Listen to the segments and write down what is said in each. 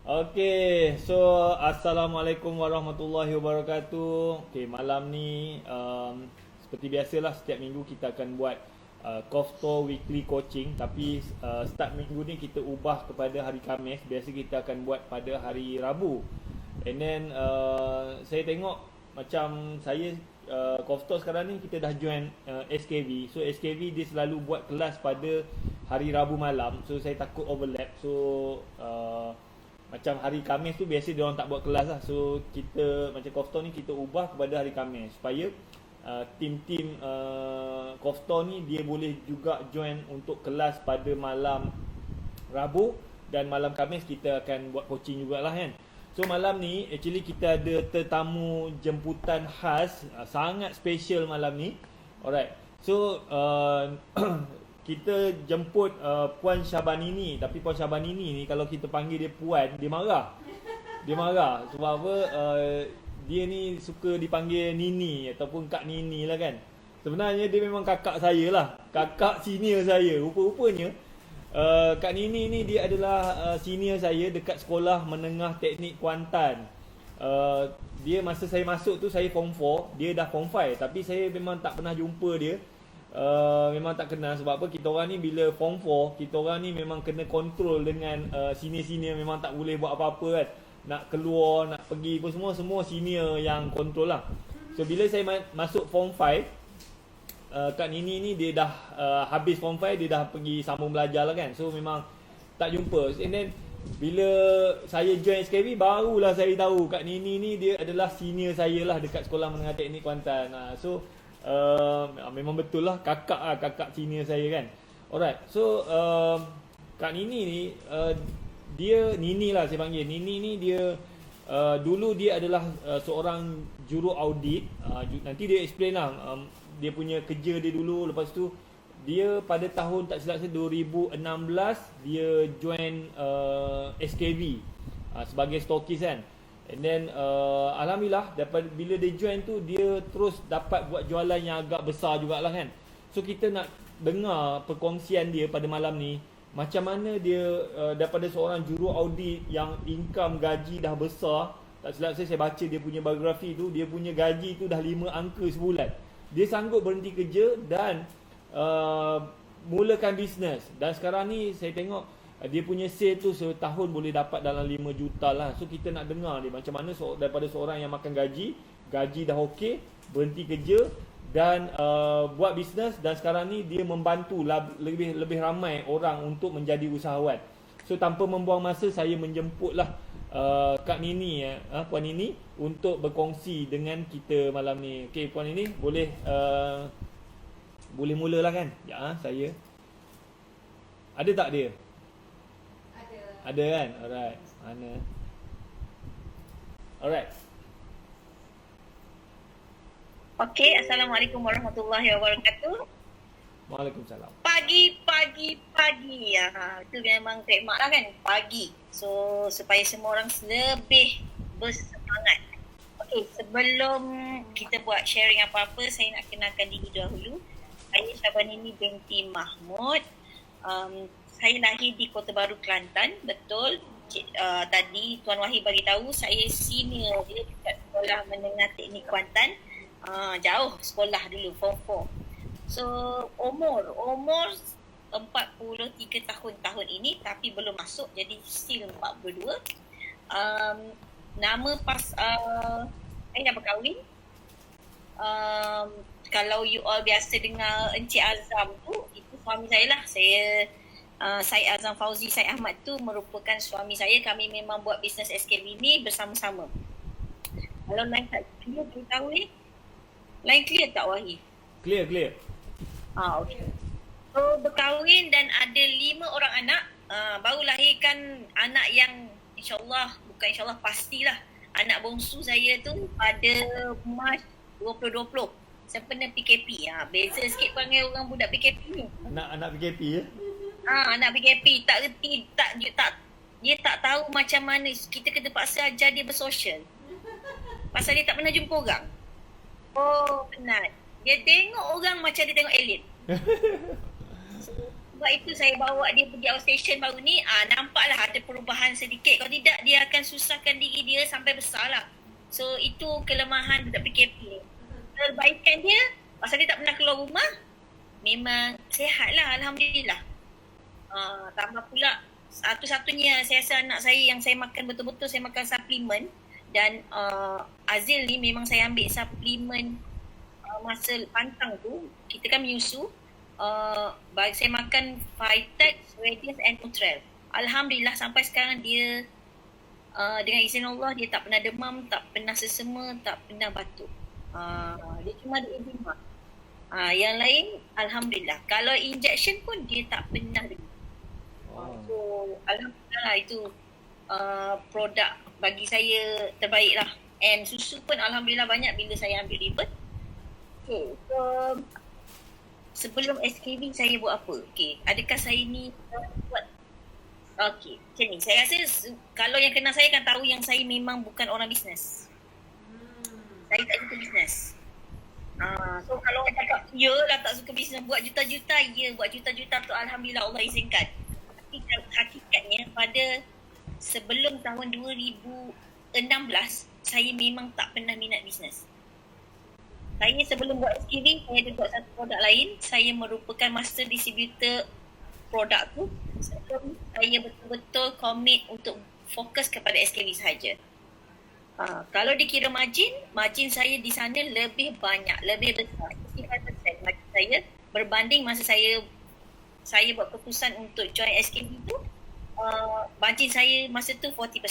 Okay, so Assalamualaikum warahmatullahi wabarakatuh. Okay, malam ni seperti biasalah setiap minggu kita akan buat Koftor Weekly Coaching. Tapi start minggu ni kita ubah kepada hari Khamis. Biasa kita akan buat pada hari Rabu. And then saya tengok macam saya Koftor sekarang ni kita dah join SKV. So SKV dia selalu buat kelas pada hari Rabu malam. So saya takut overlap. So macam hari Khamis tu biasa dia orang tak buat kelas lah. So kita macam Koftor ni kita ubah kepada hari Khamis supaya tim-tim Koftor ni dia boleh juga join untuk kelas pada malam Rabu, dan malam Khamis kita akan buat coaching jugalah kan. So malam ni actually kita ada tetamu jemputan khas, sangat special malam ni. Alright. So kita jemput Puan Syabanini. Tapi Puan Syabanini ni kalau kita panggil dia Puan, dia marah. Dia marah sebab apa? Dia ni suka dipanggil Nini ataupun Kak Nini lah kan. Sebenarnya dia memang kakak saya lah, kakak senior saya. Rupa-rupanya Kak Nini ni dia adalah senior saya dekat sekolah menengah teknik Kuantan. Dia masa saya masuk tu saya form 4, dia dah form 5. Tapi saya memang tak pernah jumpa dia. Memang tak kenal. Sebab apa, kita orang ni bila form 4, kita orang ni memang kena kontrol dengan senior-senior. Memang tak boleh buat apa-apa kan. Nak keluar, nak pergi pun semua senior yang kontrol lah. So bila saya masuk form 5, Kak Nini ni dia dah habis form 5, dia dah pergi sambung belajar lah kan. So memang tak jumpa. And then bila saya join SKV, barulah saya tahu Kak Nini ni dia adalah senior saya lah dekat Sekolah Menengah Teknik Kuantan. So memang betul lah, kakak senior saya kan. Alright. So Kak Nini ni dia Nini lah saya panggil. Nini ni dia dulu dia adalah seorang juru audit. Nanti dia explain lah dia punya kerja dia dulu. Lepas tu dia pada tahun tak silap saya 2016 dia join SKV sebagai stokis kan. And then alhamdulillah dapat bila dia join tu dia terus dapat buat jualan yang agak besar jugalah kan. So kita nak dengar perkongsian dia pada malam ni. Macam mana dia daripada seorang juru audit yang income gaji dah besar. Tak silap saya baca dia punya biografi tu, dia punya gaji tu dah 5 angka sebulan. Dia sanggup berhenti kerja dan mulakan bisnes. Dan sekarang ni saya tengok dia punya sale tu setahun boleh dapat dalam 5 juta lah. So kita nak dengar dia macam mana daripada seorang yang makan gaji dah okey, berhenti kerja dan buat bisnes. Dan sekarang ni dia membantu lebih ramai orang untuk menjadi usahawan. So tanpa membuang masa, saya menjemputlah Kak Nini, Puan Nini untuk berkongsi dengan kita malam ni. Okey Puan Nini, boleh mulalah kan? Ya, saya. Ada tak dia? Ada kan? Alright. Mana? Alright. Okey, Assalamualaikum warahmatullahi wabarakatuh. Waalaikumsalam. Pagi. Itu memang trademark lah kan, pagi. So, supaya semua orang lebih bersemangat. Okey, sebelum kita buat sharing apa-apa, saya nak kenalkan diri dahulu. Saya Syabanini binti Mahmud. Saya lahir di Kota Baru, Kelantan. Betul. Tadi Tuan Wahid bagi tahu saya senior dia dekat Sekolah Menengah Teknik Kuantan. Jauh sekolah dulu, form 4. So umur 43 tahun ini, tapi belum masuk, jadi still 42. Nama saya dah berkahwin. Kalau you all biasa dengar Encik Azam tu, itu suami saya lah. Syed Azam Fauzi Syed Ahmad tu merupakan suami saya. Kami memang buat bisnes SKV ni bersama-sama. Kalau lain tak clear, beritahu ni. Lain clear tak Wahid? Clear. Okay. So berkahwin dan ada 5 orang anak. Baru lahirkan anak yang insyaAllah, bukan insyaAllah, pastilah anak bongsu saya tu pada Mac 2020 sempena PKP. Beza sikit panggil orang budak PKP ni. Anak PKP ya? Anak PKP tak reti, dia tak tahu macam mana kita kena paksa ajar dia bersosial. Pasal dia tak pernah jumpa orang. Oh, penat. Dia tengok orang macam dia tengok alien. Sebab itu saya bawa dia pergi outstation baru ni, nampaklah ada perubahan sedikit. Kalau tidak, dia akan susahkan diri dia sampai besar lah. So itu kelemahan budak PKP. Kebaikan dia, pasal dia tak pernah keluar rumah, memang sihat lah, Alhamdulillah. Tambah pula, satu-satunya saya rasa anak saya yang saya makan betul-betul, saya makan suplemen. Dan Azil ni memang saya ambil suplemen masa pantang tu, kita kan menyusu. Saya makan Vitex, Radius and Nutrel. Alhamdulillah sampai sekarang dia dengan izin Allah dia tak pernah demam, tak pernah sesama, tak pernah batuk. Dia cuma ada eczema. Yang lain Alhamdulillah. Kalau injection pun dia tak pernah dengar. So Alhamdulillah lah, itu produk bagi saya terbaik lah. And susu pun Alhamdulillah banyak bila saya ambil ribet. Okay, so sebelum SKB saya buat apa? Okay, adakah saya ni buat? Okay, macam ni. Saya rasa kalau yang kenal saya akan tahu yang saya memang bukan orang bisnes. Saya tak suka bisnes. So kalau orang cakap, ya lah tak suka bisnes, buat juta-juta, ya buat juta-juta tu Alhamdulillah Allah izinkan. Tapi hakikatnya pada sebelum tahun 2016, saya memang tak pernah minat bisnes. Saya sebelum buat SKB, saya ada buat satu produk lain. Saya merupakan master distributor produk tu. Sebelum saya betul-betul komit untuk fokus kepada SKB sahaja. Kalau dikira margin saya di sana lebih banyak, lebih besar. 65% margin saya berbanding masa saya buat keputusan untuk join SKB tu, margin saya masa tu 40%.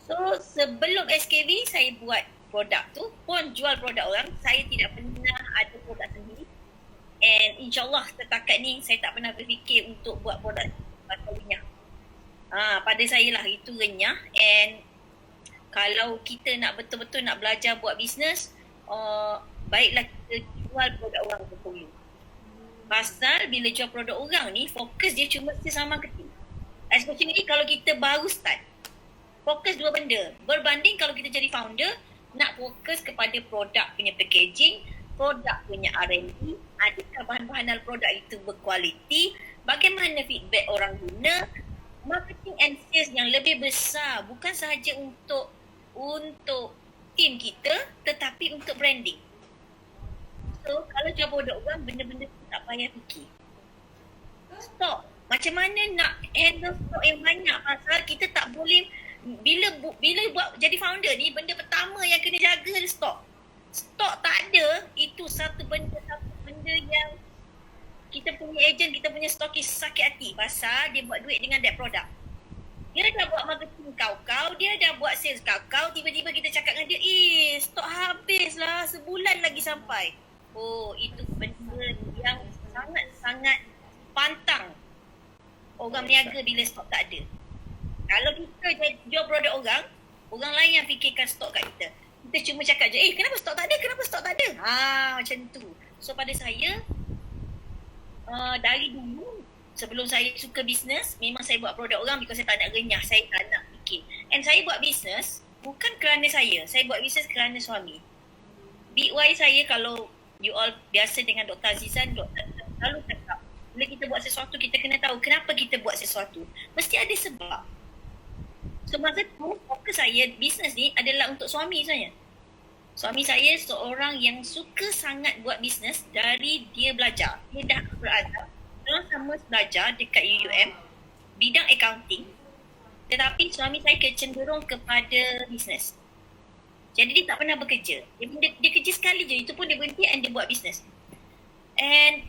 So sebelum SKB saya buat produk tu pun jual produk orang, saya tidak pernah ada produk sendiri. And insyaAllah setakat ni saya tak pernah berfikir untuk buat produk atau renyah. Pada saya lah itu renyah. And kalau kita nak betul-betul nak belajar buat bisnes, baiklah kita jual produk orang dulu. Pasal bila jual produk orang ni, fokus dia cuma sesama kecil. Especially kalau kita baru start. Fokus dua benda. Berbanding kalau kita jadi founder, nak fokus kepada produk punya packaging, produk punya R&D, adakah bahan-bahan dalam produk itu berkualiti, bagaimana feedback orang guna, marketing and sales yang lebih besar, bukan sahaja untuk tim kita, tetapi untuk branding. So, kalau jual produk orang, benda-benda tu tak payah fikir. Stok. Macam mana nak handle stok yang banyak, pasal kita tak boleh, bila buat jadi founder ni, benda pertama yang kena jaga adalah stok. Stok tak ada, itu satu benda yang kita punya agent, kita punya stokis sakit hati pasal dia buat duit dengan that produk. Dia dah buat marketing kau, dia dah buat sales kau, tiba-tiba kita cakap dengan dia, stok habis lah, sebulan lagi sampai. Oh, itu benda yang sangat-sangat pantang orang berniaga bila stok tak ada. Kalau kita jual produk orang lain yang fikirkan stok kat kita. Kita cuma cakap je, kenapa stok tak ada? Kenapa stok tak ada? Macam tu. So pada saya, dari dulu, sebelum saya suka bisnes, memang saya buat produk orang because saya tak nak renyah, saya tak nak fikir. And saya buat bisnes bukan kerana saya buat bisnes kerana suami. Big why saya, kalau you all biasa dengan Dr. Azizan, Dr. Azizan selalu cakap, bila kita buat sesuatu, kita kena tahu kenapa kita buat sesuatu. Mesti ada sebab. So masa tu, fokus saya, bisnes ni adalah untuk suami sebenarnya. Suami saya seorang yang suka sangat buat bisnes dari dia belajar. Dia dah beradab. Sama belajar dekat UUM, bidang accounting. Tetapi suami saya cenderung kepada bisnes. Jadi dia tak pernah bekerja. Dia kerja sekali je, itu pun dia berhenti and dia buat bisnes. And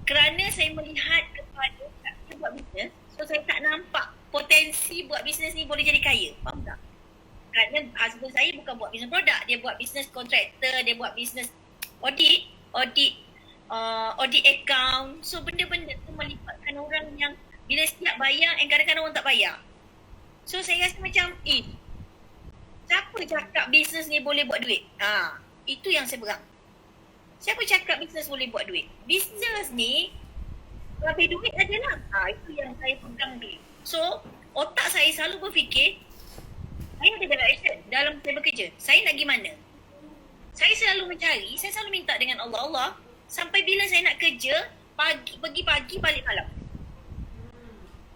kerana saya melihat kepada dia buat bisnes, so saya tak nampak potensi buat bisnes ni boleh jadi kaya. Faham tak? Kerana husband saya bukan buat bisnes produk, dia buat bisnes kontraktor, dia buat bisnes audit account. So benda-benda tu melibatkan orang yang bila setiap bayar and kadang-kadang orang tak bayar. So saya rasa macam siapa cakap bisnes ni boleh buat duit? Itu yang saya berang. Siapa cakap bisnes boleh buat duit? Bisnes ni lebih duit adalah itu yang saya pegang dulu. So otak saya selalu berfikir, saya ada direction dalam saya bekerja. Saya nak pergi mana? Saya selalu mencari, saya selalu minta dengan Allah, sampai bila saya nak kerja, pergi pagi balik malam.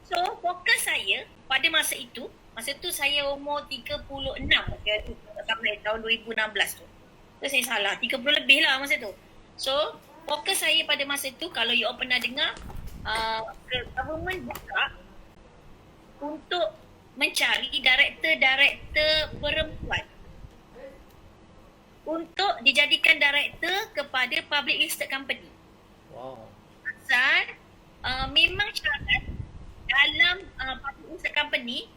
So fokus saya pada masa tu saya umur 36 sampai tahun 2016 tu. So saya salah, 30 lebih lah masa tu. So fokus saya pada masa tu, kalau you all pernah dengar, government buka untuk mencari director perempuan untuk dijadikan director kepada public listed company. Wow. Pasal memang syarat dalam public listed company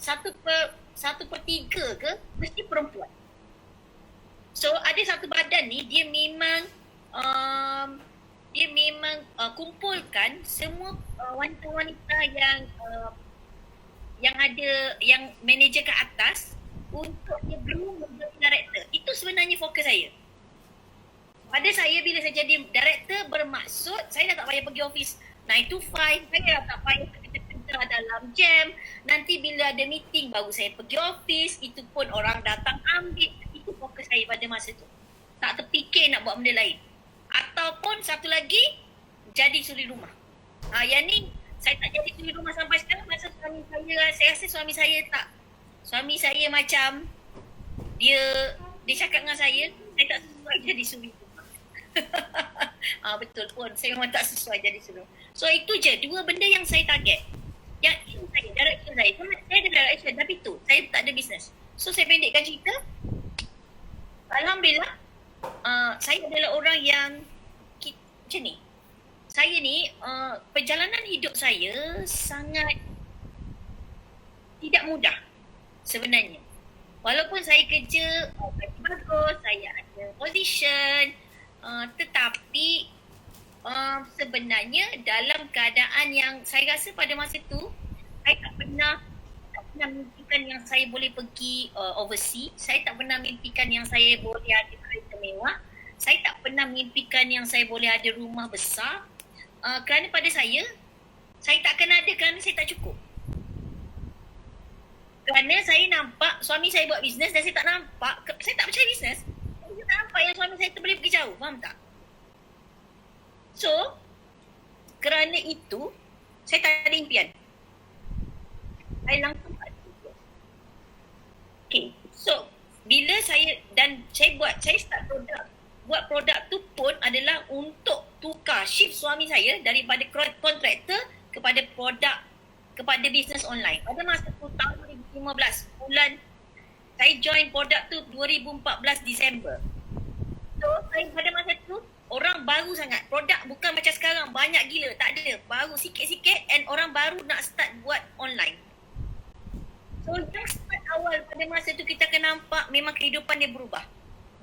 1/3 ke mesti perempuan. So ada satu badan ni, dia memang kumpulkan semua wanita-wanita yang ada, yang manager ke atas untuk dia groom menjadi director. Itu sebenarnya fokus saya. Pada saya, bila saya jadi director, bermaksud saya dah tak payah pergi office 9 to 5, saya dah tak payah kerja dalam jam. Nanti bila ada meeting baru saya pergi office, itu pun orang datang ambil. Itu fokus saya pada masa tu. Tak terfikir nak buat benda lain. Ataupun satu lagi, jadi suri rumah. Yang ni saya tak jadi suri rumah sampai sekarang. Masa suami saya rasa suami saya macam dia cakap dengan saya tak sesuai jadi suri rumah. Betul pun, saya memang tak sesuai jadi suri rumah. So itu je dua benda yang saya target. Yang ini saya, direction saya. Saya ada direction, tapi tu saya tak ada business. So saya pendekkan cerita. Alhamdulillah, saya adalah orang yang macam ni. Saya ni, perjalanan hidup saya sangat tidak mudah sebenarnya. Walaupun saya kerja gaji bagus, saya ada position, tetapi sebenarnya dalam keadaan yang saya rasa pada masa tu, saya tak pernah mimpikan yang saya boleh pergi overseas. Saya tak pernah mimpikan yang saya boleh ada kereta mewah. Saya tak pernah mimpikan yang saya boleh ada rumah besar. Kerana pada saya tak akan ada kerana saya tak cukup. Kerana saya nampak suami saya buat bisnes dan saya tak percaya bisnes. Saya tak nampak yang suami saya tu boleh pergi jauh, faham tak? So, kerana itu, saya tak ada impian. Saya langsung tak ada impian. Okay, so bila saya start buat produk tu pun adalah untuk tukar shift suami saya daripada kontraktor kepada produk, kepada bisnes online. Pada masa tu tahun 2015 bulan, saya join produk tu 2014 Disember. So saya pada masa tu orang baru sangat. Produk bukan macam sekarang banyak gila, tak ada. Baru sikit-sikit and orang baru nak start buat online. So yang start awal pada masa tu kita akan nampak memang kehidupan dia berubah.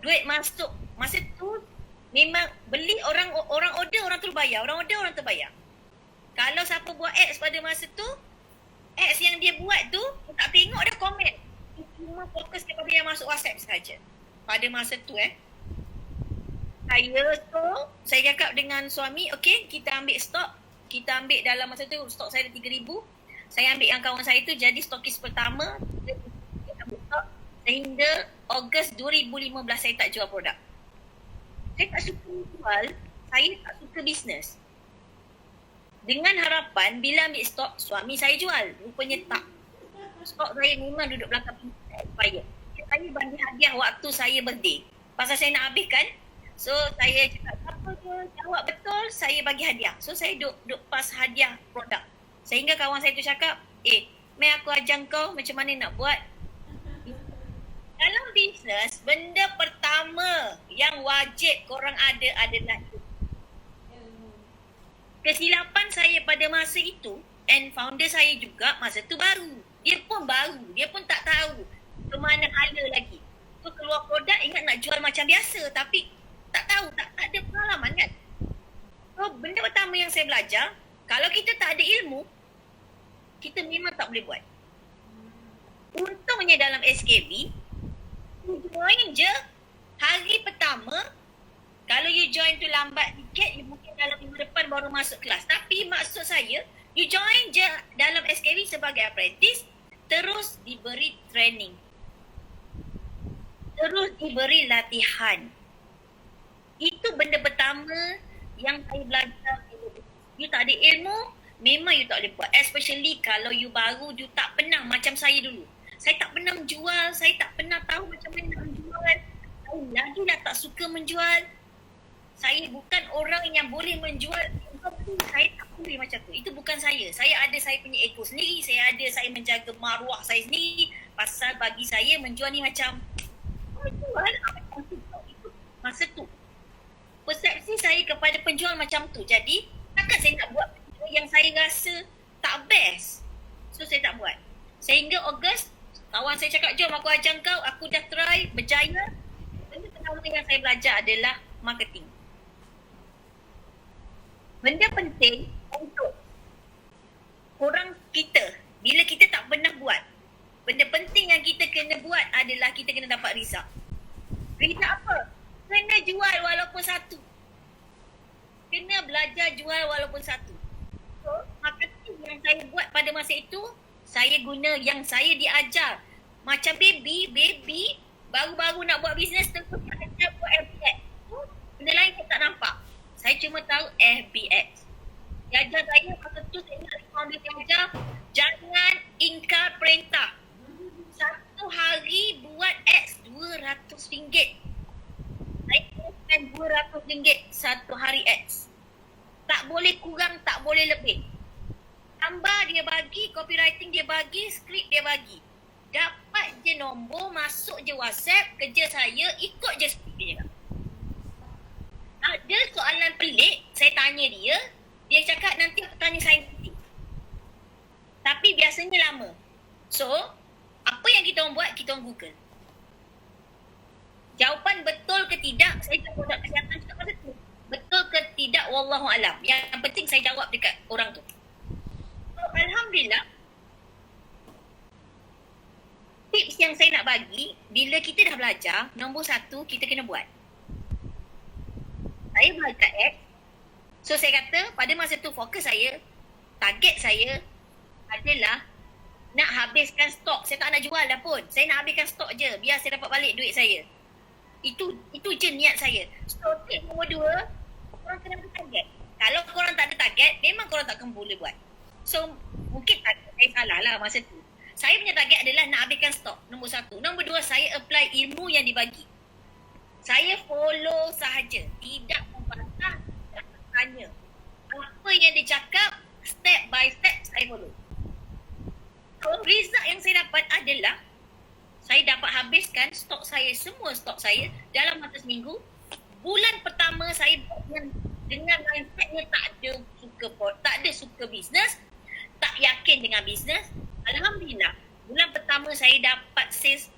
Duit masuk. Masa tu memang beli orang order, orang terbayar. Orang order, orang terbayar. Kalau siapa buat ads pada masa tu, ads yang dia buat tu, tak tengok dia komen. Cuma fokus kepada yang masuk WhatsApp saja. Pada masa tu saya cakap dengan suami, okey, kita ambil stok. Kita ambil dalam masa tu stok saya ada 3,000. Saya ambil yang kawan saya tu jadi stokis pertama. Kita ambil stok sehingga Ogos 2015 saya tak jual produk. Saya tak suka jual, saya tak suka bisnes. Dengan harapan bila ambil stok, suami saya jual. Rupanya tak. Stok saya memang duduk belakang pintu expired. Saya bagi hadiah waktu saya birthday. Pasal saya nak habiskan. So saya cakap, apa je jawab betul, saya bagi hadiah. So saya duduk pas hadiah produk. Sehingga kawan saya tu cakap, Mai aku ajar kau macam mana nak buat. Dalam bisnes, benda pertama yang wajib korang ada adalah kesilapan saya pada masa itu, and founder saya juga masa tu baru. Dia pun baru, dia pun tak tahu ke mana hala lagi. So keluar produk ingat nak jual macam biasa tapi tak tahu, tak ada pengalaman kan. So benda pertama yang saya belajar, kalau kita tak ada ilmu, kita memang tak boleh buat. Untungnya dalam SKB, you join je hari pertama. Kalau you join tu lambat sikit, you mungkin dalam minggu depan baru masuk kelas. Tapi maksud saya, you join je dalam SKB sebagai apprentice, terus diberi training, terus diberi latihan. Itu benda pertama yang saya belajar, you tak ada ilmu, memang you tak boleh buat. Especially kalau you baru, you tak pernah macam saya dulu. Saya tak pernah menjual, saya tak pernah tahu macam mana nak menjual. Saya lagi dah tak suka menjual. Saya bukan orang yang boleh menjual. Saya tak boleh macam tu. Itu bukan saya. Saya ada saya punya ego sendiri. Saya menjaga maruah saya sendiri. Pasal bagi saya menjual ni macam menjual apa tu. Masa tu persepsi saya kepada penjual macam tu. Jadi takkan saya nak buat yang saya rasa tak best. So saya tak buat. Sehingga Ogos, kawan saya cakap, jom aku ajar kau. Aku dah try, berjaya. Benda pertama yang saya belajar adalah marketing. Benda penting untuk orang kita, bila kita tak pernah buat, benda penting yang kita kena buat adalah kita kena dapat result. Result apa? Kena jual walaupun satu. Kena belajar jual walaupun satu. So, marketing yang saya buat pada masa itu, saya guna yang saya diajar. Macam baby baru-baru nak buat bisnes, terus ajar buat FBX. Benda lain saya tak nampak. Saya cuma tahu FBX. Dia ajar saya, masa tu saya ingat founder dia ajar, jangan ingkar perintah. Satu hari buat X RM200. Saya spend RM200 satu hari X. Tak boleh kurang, tak boleh lebih. Gambar dia bagi, copywriting dia bagi, skrip dia bagi. Dapat je nombor, masuk je WhatsApp, kerja saya, ikut je skrip dia. Ada soalan pelik, saya tanya dia. Dia cakap nanti aku tanya saya nanti. Tapi biasanya lama. So, apa yang kita orang buat, kita orang Google. Jawapan betul ke tidak, saya tak produk kesihatan cakap masa tu. Betul ke tidak, wallahualam. Yang penting saya jawab dekat orang tu. So, Alhamdulillah, tips yang saya nak bagi, bila kita dah belajar, nombor satu, kita kena buat. Saya belajar X. So saya kata pada masa tu fokus saya, target saya adalah nak habiskan stok. Saya tak nak jual dah pun. Saya nak habiskan stok je biar saya dapat balik duit saya. Itu je niat saya. So tip nombor 2, korang kena ada target. Kalau korang tak ada target, memang korang takkan boleh buat. So mungkin target saya salah lah masa tu. Saya punya target adalah nak habiskan stok. Nombor 1. Nombor 2, saya apply ilmu yang dibagi. Saya follow sahaja. Tidak membantah, tidak bertanya. Apa yang dia cakap, step by step saya follow. So, result yang saya dapat adalah saya dapat habiskan stok saya, semua stok saya dalam masa seminggu. Bulan pertama saya dengan mindsetnya tak ada suka bisnes, tak yakin dengan bisnes. Alhamdulillah, bulan pertama saya dapat sales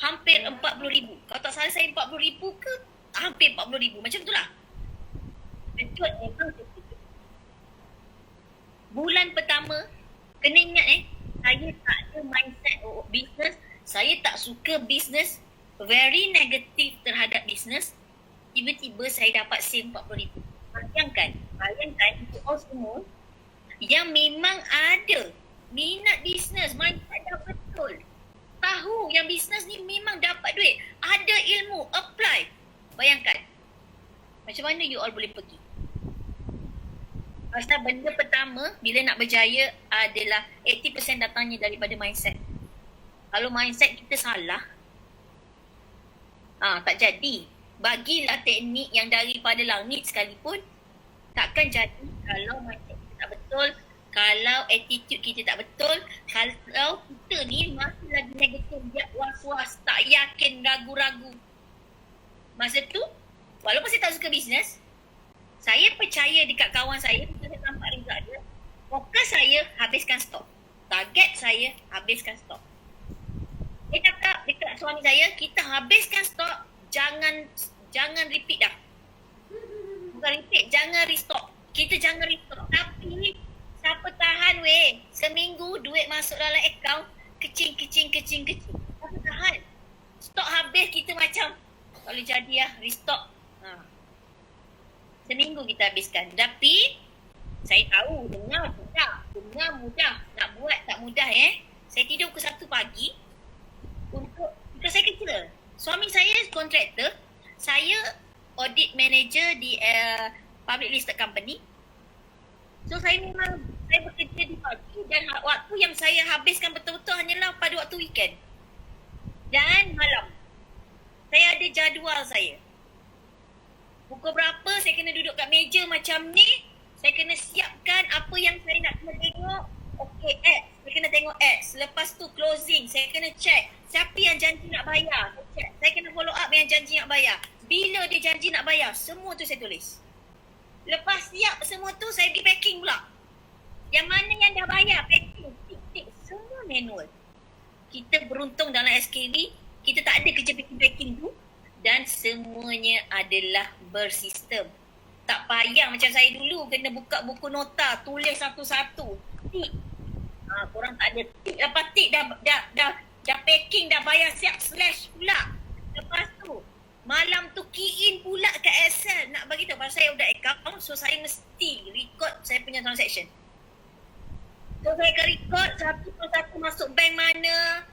hampir 40,000. Kalau tak salah saya 40,000 ke hampir 40,000. Macam itulah. Betul memang betul. Bulan pertama, kena ingat saya tak ada mindset bisnes. Saya tak suka bisnes. Very negatif terhadap bisnes. Tiba-tiba saya dapat sale 40,000. Bayangkan itu all semua yang memang ada minat bisnes, mindset dah betul. Tahu yang bisnes ni memang dapat duit. Ada ilmu, apply. Bayangkan. Macam mana you all boleh pergi? Pasal benda pertama, bila nak berjaya adalah 80% datangnya daripada mindset. Kalau mindset kita salah, tak jadi. Bagilah teknik yang daripada langit sekalipun, takkan jadi kalau mindset kita tak betul. Kalau attitude kita tak betul, kalau kita ni masih lagi negatif, dia was-was, tak yakin, ragu-ragu. Masa tu, walaupun saya tak suka bisnes, saya percaya dekat kawan saya, saya nampak result dia. Fokus saya, habiskan stok. Target saya, habiskan stok. Dia cakap dekat suami saya, kita habiskan stok, jangan repeat dah. Bukan repeat, jangan restock. Kita jangan restock. Tapi, siapa tahan seminggu duit masuk dalam akaun kecing. Siapa tahan? Stok habis kita macam tak boleh jadi restock. Seminggu kita habiskan. Tapi saya tahu dengar mudah. Nak buat tak mudah Saya tidur pukul 1 pagi because saya kerja. Suami saya kontraktor, saya audit manager di public listed company. So saya bekerja di pagi dan waktu yang saya habiskan betul-betul hanyalah pada waktu weekend dan malam. Saya ada jadual saya. Pukul berapa saya kena duduk kat meja macam ni, saya kena siapkan apa yang saya nak kena tengok. Okay, ads. Saya kena tengok ads. Lepas tu closing, saya kena check siapa yang janji nak bayar. Saya kena follow up yang janji nak bayar. Bila dia janji nak bayar, semua tu saya tulis. Lepas siap semua tu, saya pergi packing pula. Yang mana yang dah bayar, packing, tik-tik, semua manual. Kita beruntung dalam SKV, kita tak ada kerja packing tu dan semuanya adalah bersistem. Tak payah macam saya dulu kena buka buku nota, tulis satu-satu. Tik. Korang tak ada tik, lepas tik dah packing, dah bayar siap slash pula. Lepas tu malam tu key in pula kat Excel nak bagi tahu pasal saya udah account, so saya mesti record saya punya transaction. So saya akan record satu persatu masuk bank mana,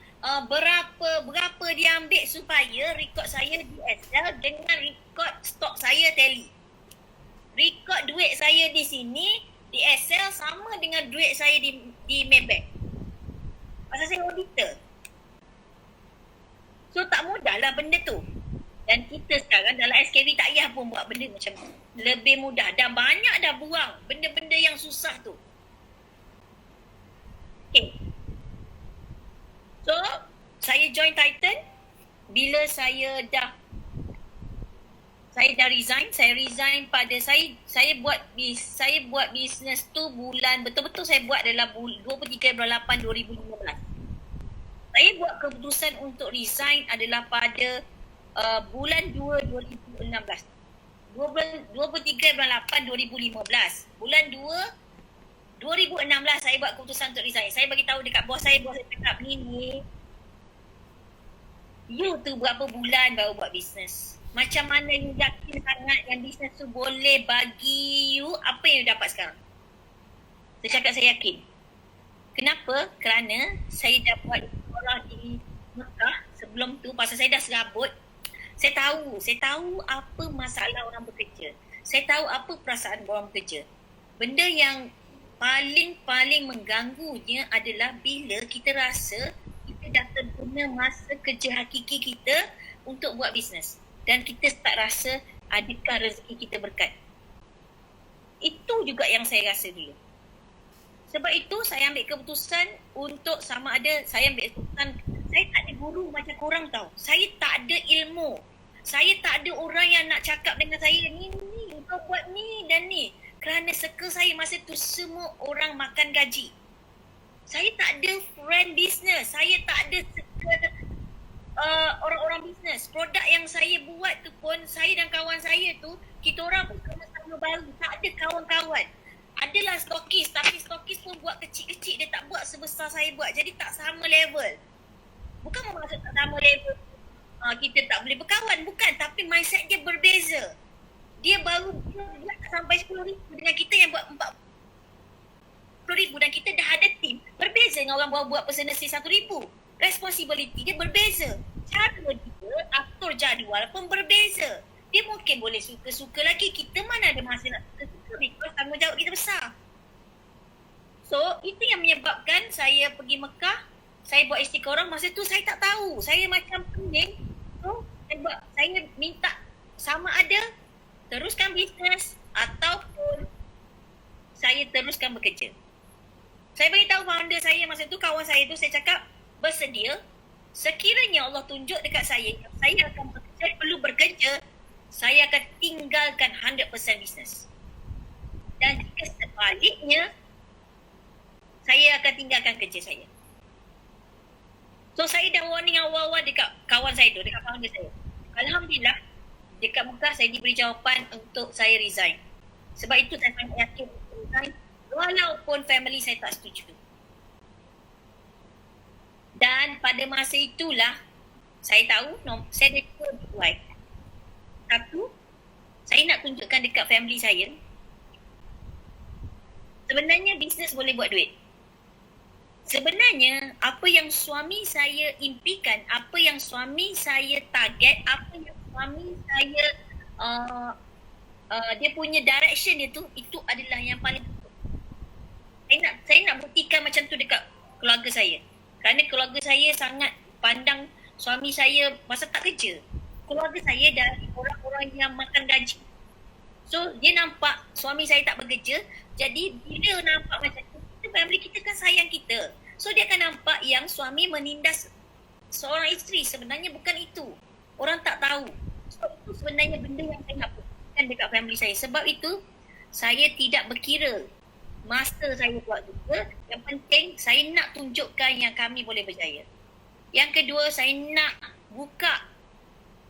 berapa dia ambil supaya record saya di Excel dengan record stok saya tally. Record duit saya di sini di Excel sama dengan duit saya di Maybank. Pasal saya auditor. So tak mudah lah benda tu. Dan kita sekarang dalam SKV tak payah pun buat benda macam tu. Lebih mudah. Dah banyak dah buang benda-benda yang susah tu. Okay. So, saya join Titan bila saya dah resign. Saya resign pada saya buat bisnes tu bulan betul-betul saya buat adalah 23 bulan 8 2015. Saya buat keputusan untuk resign adalah pada bulan 2 2016. 23 bulan 8 2015. Bulan 2 2016 saya buat keputusan untuk resign. Saya bagi tahu dekat bos saya cakap ni you tu berapa bulan baru buat bisnes. Macam mana you yakin sangat yang bisnes tu boleh bagi you apa yang you dapat sekarang? Saya cakap saya yakin. Kenapa? Kerana saya dah buat sekolah di Mekah sebelum tu, pasal saya dah serabut. Saya tahu apa masalah orang bekerja. Saya tahu apa perasaan orang bekerja. Benda yang paling mengganggunya adalah bila kita rasa kita dah terguna masa kerja hakiki kita untuk buat bisnes dan kita tak rasa adakah rezeki kita berkat. Itu juga yang saya rasa dulu. Sebab itu saya ambil keputusan untuk sama ada saya ambil keputusan, saya tak ada guru macam korang tahu. Saya tak ada ilmu. Saya tak ada orang yang nak cakap dengan saya, ni kau buat ni dan ni. Kerana circle saya masa tu semua orang makan gaji. Saya tak ada friend business. Saya tak ada circle orang-orang business. Produk yang saya buat tu pun, saya dan kawan saya tu, kita orang pun sama-sama baru. Tak ada kawan-kawan. Adalah stokis, tapi stokis pun buat kecil-kecil. Dia tak buat sebesar saya buat. Jadi tak sama level. Bukan bermaksud tak sama level. Kita tak boleh berkawan. Bukan. Tapi mindset dia berbeza. Dia baru dia sampai 10,000 dengan kita yang buat 40,000 dan kita dah ada team. Berbeza dengan orang baru buat personal sale 1,000. Responsibility dia berbeza. Cara dia atur jadual pun berbeza. Dia mungkin boleh suka-suka lagi. Kita mana ada masa nak suka-suka because tanggungjawab kita besar. So, itu yang menyebabkan saya pergi Mekah. Saya buat istiqorah. Masa tu saya tak tahu. Saya macam pening. So, saya minta sama ada teruskan bisnes ataupun saya teruskan bekerja. Saya beritahu founder saya masa tu, kawan saya tu, saya cakap bersedia sekiranya Allah tunjuk dekat saya perlu bekerja, saya akan tinggalkan 100% bisnes. Dan jika sebaliknya, saya akan tinggalkan kerja saya. So saya dah warning awal-awal dekat kawan saya tu, dekat founder saya. Alhamdulillah, dekat Mekah saya diberi jawapan untuk saya resign. Sebab itu saya sangat yakin resign walaupun family saya tak setuju. Dan pada masa itulah saya tahu saya ada dua wife. Satu, saya nak tunjukkan dekat family saya sebenarnya bisnes boleh buat duit. Sebenarnya apa yang suami saya impikan, apa yang suami saya target, apa yang suami saya dia punya direction dia tu, itu adalah yang paling betul. Saya nak buktikan macam tu dekat keluarga saya. Kerana keluarga saya sangat pandang suami saya masa tak kerja. Keluarga saya dari orang-orang yang makan gaji. So dia nampak suami saya tak bekerja, jadi bila nampak macam tu, family kita kan sayang kita. So dia akan nampak yang suami menindas seorang isteri. Sebenarnya bukan itu. Orang tak tahu. So itu sebenarnya benda yang saya nak buktikan dekat family saya. Sebab itu saya tidak berkira masa saya buat juga. Yang penting saya nak tunjukkan yang kami boleh berjaya. Yang kedua, saya nak buka.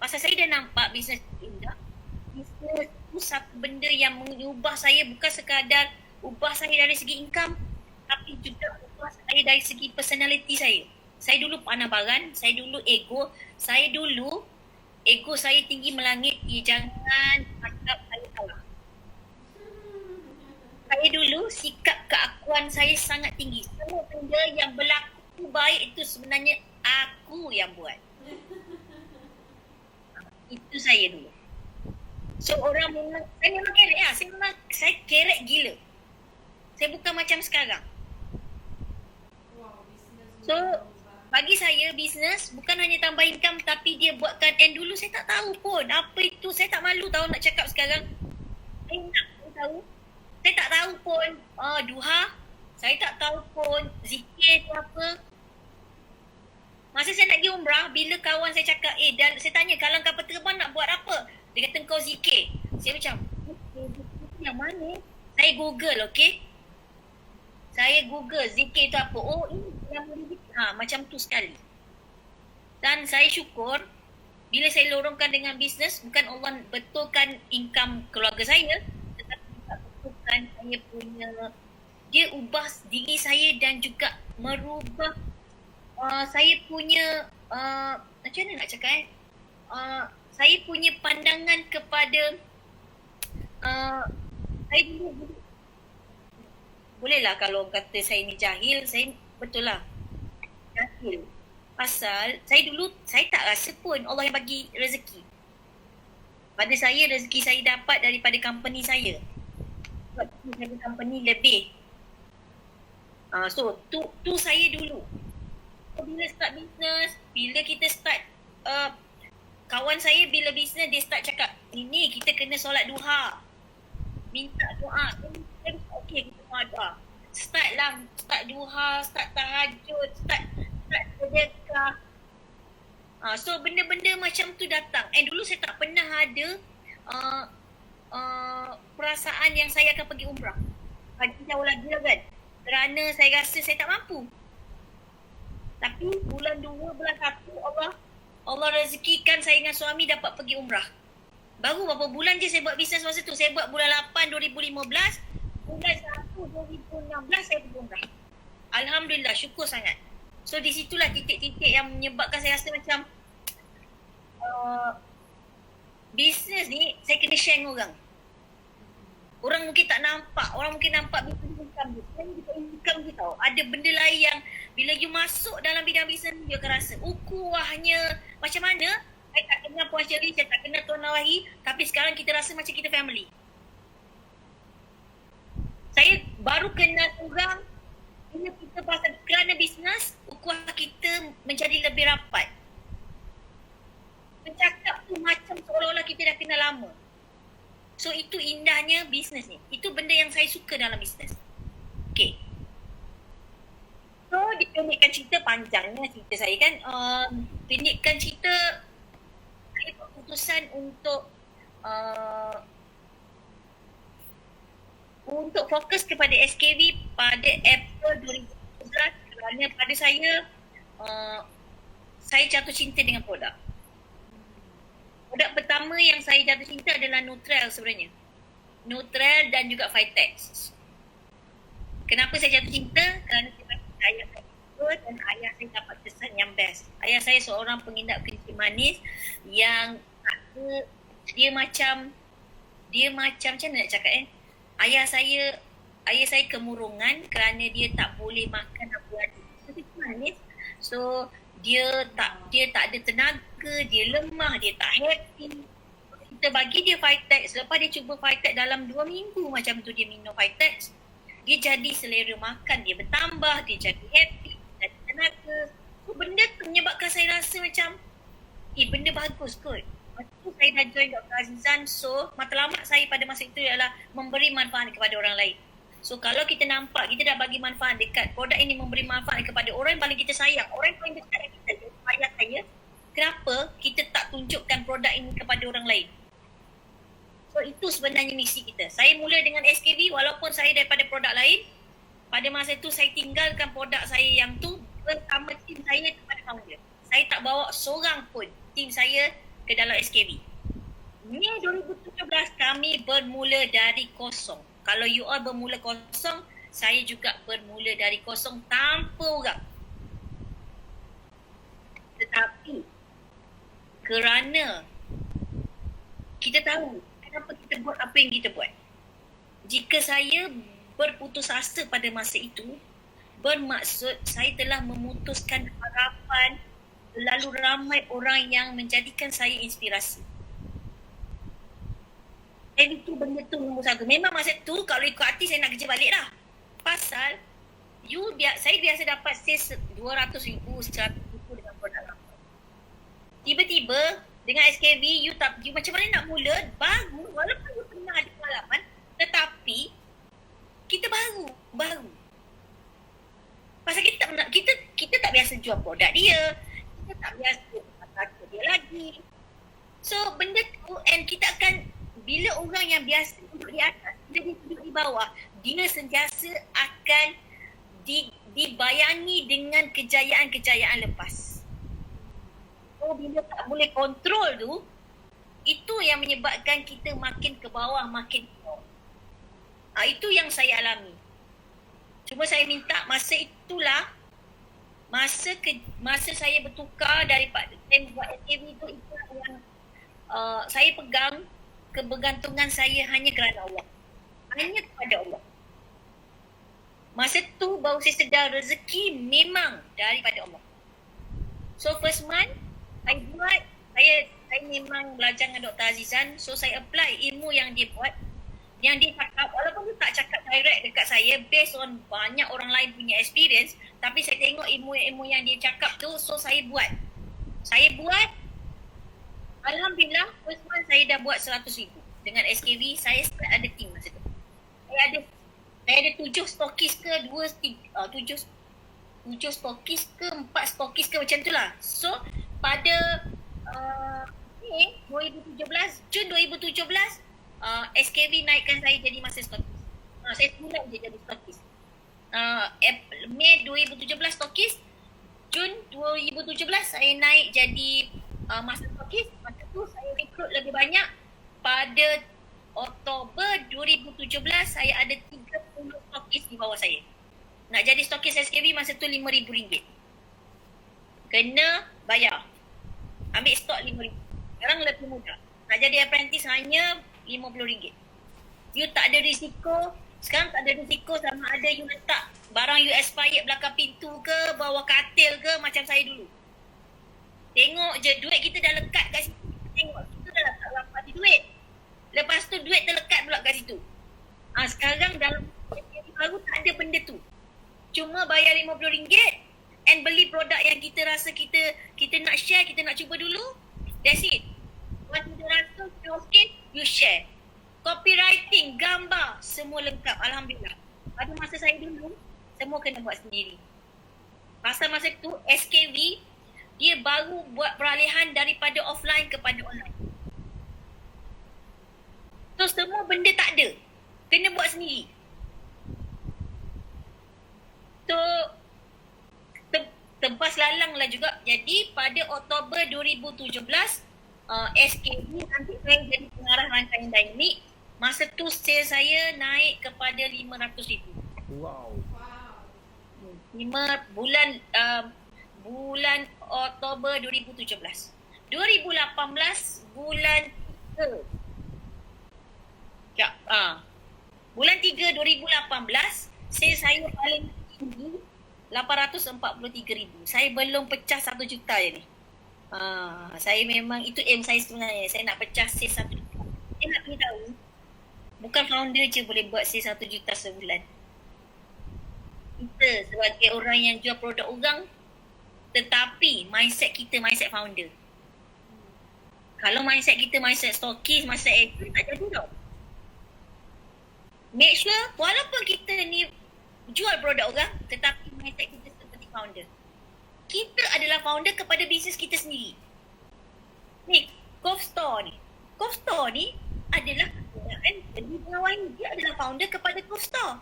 Pasal saya dah nampak bisnes indah. Bisnes tu satu benda yang mengubah saya, bukan sekadar ubah saya dari segi income, tapi juga ubah saya dari segi personality saya. Saya dulu panabaran, saya dulu ego saya tinggi melangit. Jangan anggap saya salah. Saya dulu sikap keakuan saya sangat tinggi. Semua benda yang berlaku baik itu sebenarnya aku yang buat. Itu saya dulu. So orang memang, saya memang kerek lah. Saya kerek gila. Saya bukan macam sekarang. So bagi saya bisnes bukan hanya tambah income, tapi dia buatkan. And dulu saya tak tahu pun apa itu. Saya tak malu tahu nak cakap sekarang. Saya nak tahu. Saya tak tahu pun duha. Saya tak tahu pun zikir tu apa. Masa saya nak pergi umrah, bila kawan saya cakap, dan saya tanya, kalau kapal terbang nak buat apa? Dia kata kau zikir. Saya macam, yang mana? Saya Google, okay? Saya Google zikir tu apa. Oh, ini yang boleh zikir. Macam tu sekali. Dan saya syukur, bila saya lorongkan dengan bisnes, bukan Allah betulkan income keluarga saya, tetapi juga betulkan saya punya, dia ubah diri saya dan juga merubah saya punya macam mana nak cakap saya punya pandangan kepada saya dulu bolehlah kalau kata saya ni jahil, saya betul lah jahil. Pasal saya tak rasa pun Allah yang bagi rezeki. Pada saya, rezeki saya dapat daripada company saya. Sebab company lebih. So tu saya dulu. Bila start bisnes, bila kita start kawan saya bila bisnes dia start cakap, ini kita kena solat duha, minta doa. Okey, kita doa. Start duha, start tahajud, start sedekah. So benda-benda macam tu datang. And dulu saya tak pernah ada perasaan yang saya akan pergi umrah. Lagi jauh lagi lah kan. Kerana saya rasa saya tak mampu. Tapi bulan 2, bulan 1 Allah rezekikan saya dengan suami dapat pergi umrah. Baru berapa bulan je saya buat bisnes masa tu. Saya buat bulan 8 2015, bulan 1 2016 saya pergi umrah. Alhamdulillah, syukur sangat. So di situlah titik-titik yang menyebabkan saya rasa macam bisnes ni saya kena share dengan orang. Orang mungkin tak nampak, orang mungkin nampak bisnes income dia. Saya juga income dia tahu. Ada benda lain yang bila you masuk dalam bidang bisnes ni, you akan rasa ukuahnya macam mana. Saya tak kenal Puan Shirley, saya tak kenal Tuan Nawahi, tapi sekarang kita rasa macam kita family. Saya baru kenal orang bila kita pasal kerana bisnes, ukuah kita menjadi lebih rapat. Bercakap tu macam seolah-olah kita dah kenal lama. So itu indahnya bisnes ni. Itu benda yang saya suka dalam bisnes. Okay. So dipendekkan cerita, panjangnya cerita saya kan. Pendekkan cerita, saya buat keputusan untuk fokus kepada SKV pada April 2019 kerana pada saya jatuh cinta dengan produk. Produk pertama yang saya jatuh cinta adalah Nutrell sebenarnya. Nutrell dan juga Vitex. Kenapa saya jatuh cinta? Kerana saya bagi ayah saya dan ayah saya dapat kesan yang best. Ayah saya seorang pengidap kencing manis yang dia macam macam mana nak cakap Ayah saya kemurungan kerana dia tak boleh makan apa-apa. Kencing manis. So dia tak ada tenaga, dia lemah, dia tak happy. kita bagi dia Vitex, selepas dia cuba Vitex dalam 2 minggu macam tu dia minum Vitex, dia jadi selera makan dia bertambah, dia jadi happy, jadi tenaga. So benda tu menyebabkan saya rasa macam benda bagus kot. Lepas tu saya dah join Dr. Azizan, so matlamat saya pada masa itu adalah memberi manfaat kepada orang lain. So kalau kita nampak kita dah bagi manfaat dekat produk ini, memberi manfaat kepada orang yang paling kita sayang, orang yang paling dekat dengan kita, ayah saya, kenapa kita tak tunjukkan produk ini kepada orang lain? So itu sebenarnya misi kita. Saya mula dengan SKV walaupun saya daripada produk lain. Pada masa itu saya tinggalkan produk saya yang tu bersama tim saya kepada founder. Saya tak bawa seorang pun tim saya ke dalam SKV. Mei 2017 kami bermula dari kosong. Kalau you all bermula kosong, saya juga bermula dari kosong tanpa orang. Tetapi kerana kita tahu kenapa kita buat apa yang kita buat. Jika saya berputus asa pada masa itu, bermaksud saya telah memutuskan harapan terlalu ramai orang yang menjadikan saya inspirasi. Dan itu benda tu nombor satu. Memang masa tu kalau ikut hati saya nak kerja balik lah. Pasal saya biasa dapat sales 200,000, 100,000 dengan produk lama. Tiba-tiba dengan SKV, you macam mana nak mula, baru, walaupun you pernah ada pengalaman, tetapi kita baru. Pasal kita tak biasa jual produk dia, kita tak biasa kata dia lagi. So benda tu, and kita akan, bila orang yang biasa duduk di atas, bila dia duduk di bawah, dia sentiasa akan dibayangi dengan kejayaan-kejayaan lepas. So bila tak boleh kontrol tu, itu yang menyebabkan kita makin ke bawah, makin ke bawah. Itu yang saya alami. Cuma saya minta masa itulah, masa saya bertukar daripada saya buat SKV itu yang saya pegang kebergantungan saya hanya kerana Allah. Hanya kepada Allah. Masa tu baru saya sedar rezeki memang daripada Allah. So first month, saya memang belajar dengan Dr. Azizan. So saya apply ilmu yang dia buat. Yang dia cakap, walaupun dia tak cakap direct dekat saya based on banyak orang lain punya experience, tapi saya tengok ilmu-ilmu yang dia cakap tu, so saya buat. Alhamdulillah, first month saya dah buat 100,000. Dengan SKV, saya start ada team masa tu. Saya ada 7 stokis ke, 7 stokis ke, 4 stokis ke, macam tu lah. So, pada 2017, Jun 2017, SKV naikkan saya jadi master stokis. Saya semula je jadi stokis. Mei 2017 stokis, Jun 2017 saya naik jadi master stokis. Masa tu saya rekrut lebih banyak. Pada Oktober 2017 saya ada 30 stokis di bawah saya. Nak jadi stokis SKV masa tu RM5,000. Kena bayar. Ambil stok RM5,000. Sekarang lebih mudah. Nak jadi apprentice hanya RM50. You tak ada risiko. Sekarang tak ada risiko sama ada you letak barang you expired belakang pintu ke, bawah katil ke, macam saya dulu. Tengok je duit kita dah lekat kat situ. Tengok kita dah letak rapat di duit. Lepas tu duit terlekat pula kat situ. Sekarang dalam SKV baru tak ada benda tu. Cuma bayar RM50 and beli produk yang kita rasa kita nak share, kita nak cuba dulu. That's it. Once you rasa okay, you share. Copywriting, gambar, semua lengkap. Alhamdulillah. Pada masa saya dulu, semua kena buat sendiri. Pasal masa tu, SKV, dia baru buat peralihan daripada offline kepada online. So, semua benda tak ada. Kena buat sendiri. So, tebas lalang lah juga. Jadi, pada Oktober 2017, SKV nanti saya jadi pengarah rangkaian dinamik. Masa tu sales saya naik kepada RM500,000. Wow. 5 bulan Oktober 2017. 2018 bulan 3. Bulan 3 2018 sales saya paling tinggi RM843,000. Saya belum pecah 1 juta je ni. Saya memang itu aim saya sebenarnya. Saya nak pecah sales 1 juta. Bukan founder je boleh buat sale 1 juta sebulan. Kita sebagai orang yang jual produk orang, tetapi mindset kita mindset founder. Kalau mindset kita mindset stokis, mindset agent, tak jadi tau. Make sure walaupun kita ni jual produk orang, tetapi mindset kita seperti founder. Kita adalah founder kepada bisnes kita sendiri. Ni, Coffee Store ni adalah di bawah ni, dia adalah founder kepada Coffee Store.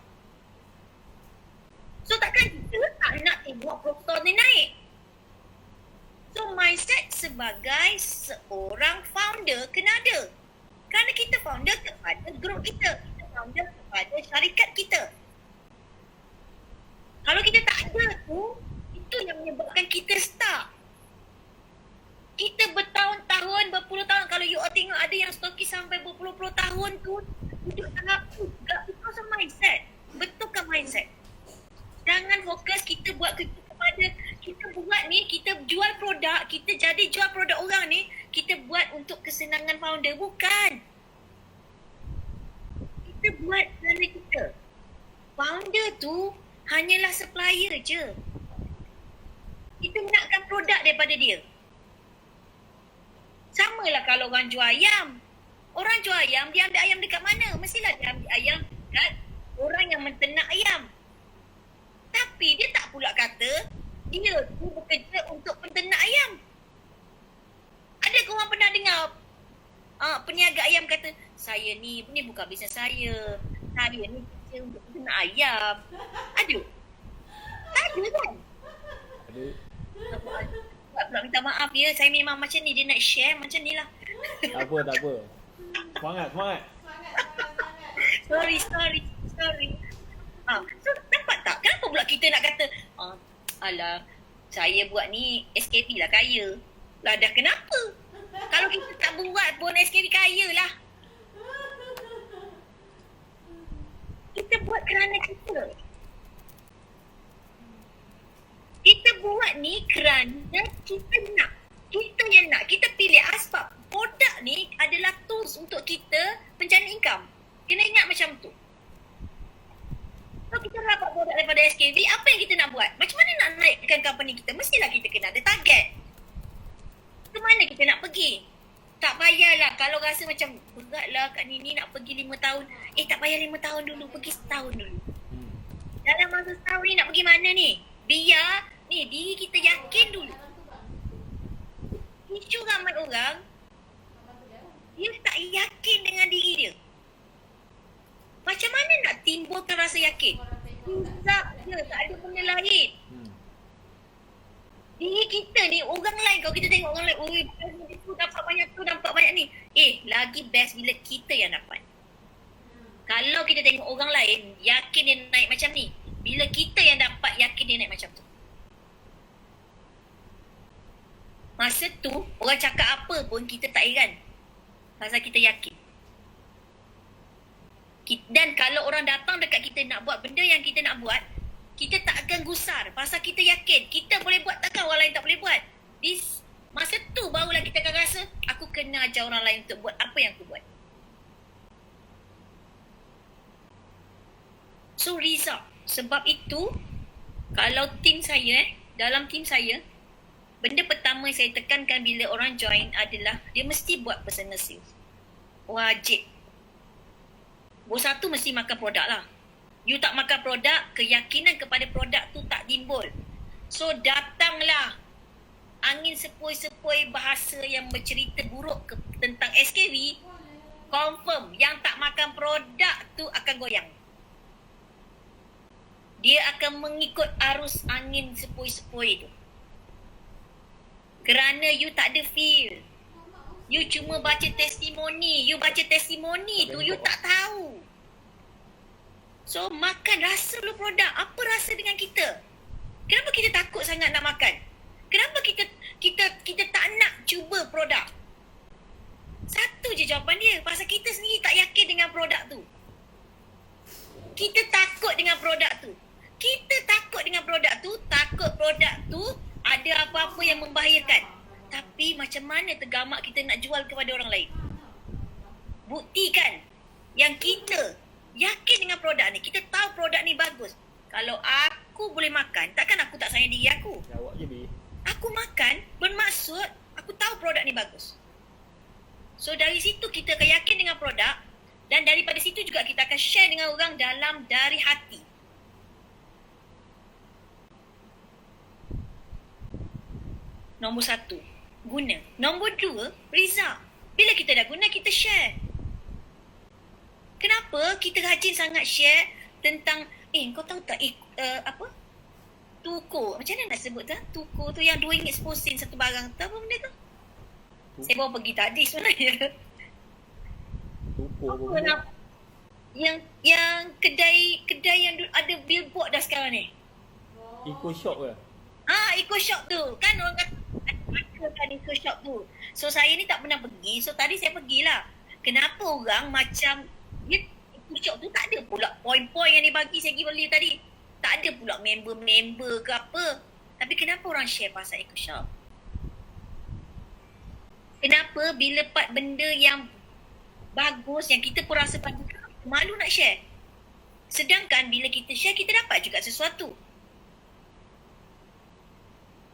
So takkan kita tak nak tengok Coffee Store ni naik. So mindset sebagai seorang founder kena ada. Kerana kita founder kepada grup kita. Kita founder kepada syarikat kita. Kalau kita tak ada tu, itu yang menyebabkan kita stuck. Kita bertahun-tahun, berpuluh tahun. Kalau you all tengok ada yang stokis sampai berpuluh-puluh tahun tu, hidup sangat tu. Because of mindset. Betulkan mindset. Jangan fokus kita buat kepada, kita buat ni, kita jual produk, kita jadi jual produk orang ni, kita buat untuk kesenangan founder. Bukan. Kita buat kerana kita. Founder tu hanyalah supplier je. Kita nakkan produk daripada dia. Sama lah kalau orang jual ayam. Orang jual ayam, dia ambil ayam dekat mana? Mestilah dia ambil ayam dekat orang yang menternak ayam. Tapi dia tak pula kata dia tu bekerja untuk penternak ayam. Ada ke orang pernah dengar peniaga ayam kata, saya ni bukan bisnes saya. Saya ni kerja untuk penternak ayam. Ada? Tak ada kan? Ada. Pula minta maaf ya, saya memang macam ni, dia nak share macam ni lah. Tak apa. Semangat. Sorry. So nampak tak? Kenapa pula kita nak kata, alah, saya buat ni SKP lah kaya. Lah dah kenapa? Kalau kita tak buat pun SKP kaya lah. Kita buat kerana kita. Kita buat ni kerana kita nak. Kita yang nak. Kita pilih asbab. Produk ni adalah tools untuk kita mencari income. Kena ingat macam tu. Kalau kita dapat produk daripada SKV, apa yang kita nak buat? Macam mana nak naikkan company kita? Mestilah kita kena ada target. Ke mana kita nak pergi? Tak payahlah kalau rasa macam beratlah Kak Nini nak pergi 5 tahun. Tak payah 5 tahun dulu, pergi setahun dulu. Dalam masa setahun ni nak pergi mana ni? Biar ni diri kita yakin dulu. Isu ramai orang, dia tak yakin dengan diri dia. Macam mana nak timbulkan rasa yakin? Tidak je, tak ada benda lain. Diri kita ni, orang lain, kalau kita tengok orang lain, tu dapat banyak tu, dapat banyak ni. Lagi best bila kita yang dapat. Kalau kita tengok orang lain, yakin dia naik macam ni. Bila kita yang dapat, yakin dia naik macam tu. Masa tu, orang cakap apa pun kita tak heran. Pasal kita yakin. Dan kalau orang datang dekat kita nak buat benda yang kita nak buat, kita tak akan gusar. Pasal kita yakin. Kita boleh buat, takkan orang lain tak boleh buat. Masa tu barulah kita akan rasa, aku kena ajar orang lain untuk buat apa yang aku buat. So result. Sebab itu, kalau tim saya, dalam tim saya, benda pertama saya tekankan bila orang join adalah dia mesti buat personal sales. Wajib. Nombor satu mesti makan produk lah. You tak makan produk, keyakinan kepada produk tu tak timbul. So datanglah angin sepoi-sepoi bahasa yang bercerita buruk tentang SKV. Confirm yang tak makan produk tu akan goyang. Dia akan mengikut arus angin sepoi-sepoi tu. Kerana you tak ada feel. You cuma baca testimoni. You baca testimoni tu, you tak tahu. So, makan, rasa dulu produk. Apa rasa dengan kita? Kenapa kita takut sangat nak makan? Kenapa kita tak nak cuba produk? Satu je jawapan dia. Pasal kita sendiri tak yakin dengan produk tu. Kita takut dengan produk tu. Takut produk tu ada apa-apa yang membahayakan. Tapi macam mana tergamak kita nak jual kepada orang lain? Buktikan. yang kita yakin dengan produk ni. Kita tahu produk ni bagus. Kalau aku boleh makan, takkan aku tak sayang diri aku. Jawab je, Bi. Aku makan bermaksud aku tahu produk ni bagus. So dari situ kita akan yakin dengan produk, dan daripada situ juga kita akan share dengan orang dari hati. Nombor 1, guna. Nombor 2, result. Bila kita dah guna, kita share. Kenapa kita rajin sangat share tentang, kau tahu tak Tuko. Macam mana nak sebut tu? Tuko tu yang RM2 sposin satu barang. Tahu apa benda tu? Saya baru pergi tadi sebenarnya. Tuko Apa pun. nak? Yang kedai yang ada billboard dah sekarang ni. Eco shop ke? Eco shop tu. Kan orang kata ada kan eco shop tu. So saya ni tak pernah pergi. So tadi saya pergilah. Kenapa orang macam dia eco shop tu tak ada pula poin-poin yang dia bagi saya pergi beli tadi. Tak ada pula member-member ke apa. Tapi kenapa orang share pasal eco shop? Kenapa bila part benda yang bagus yang kita pun rasa bagus, malu nak share? Sedangkan bila kita share, kita dapat juga sesuatu.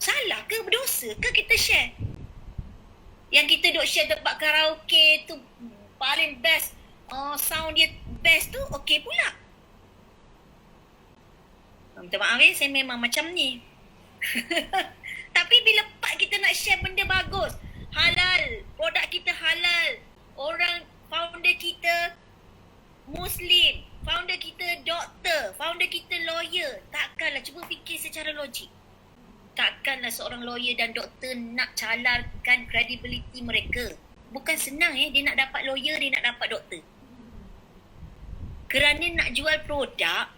Salah ke? Berdosa ke kita share? Yang kita duk share tempat karaoke tu paling best, sound dia best tu, okey pula. Minta maaf saya memang macam ni. Tapi bila part kita nak share benda bagus, halal, produk kita halal, orang founder kita Muslim, founder kita doktor, founder kita lawyer, takkanlah, cuba fikir secara logik. Takkanlah seorang lawyer dan doktor nak calarkan credibility mereka. Bukan senang dia nak dapat lawyer, dia nak dapat doktor. Kerana nak jual produk,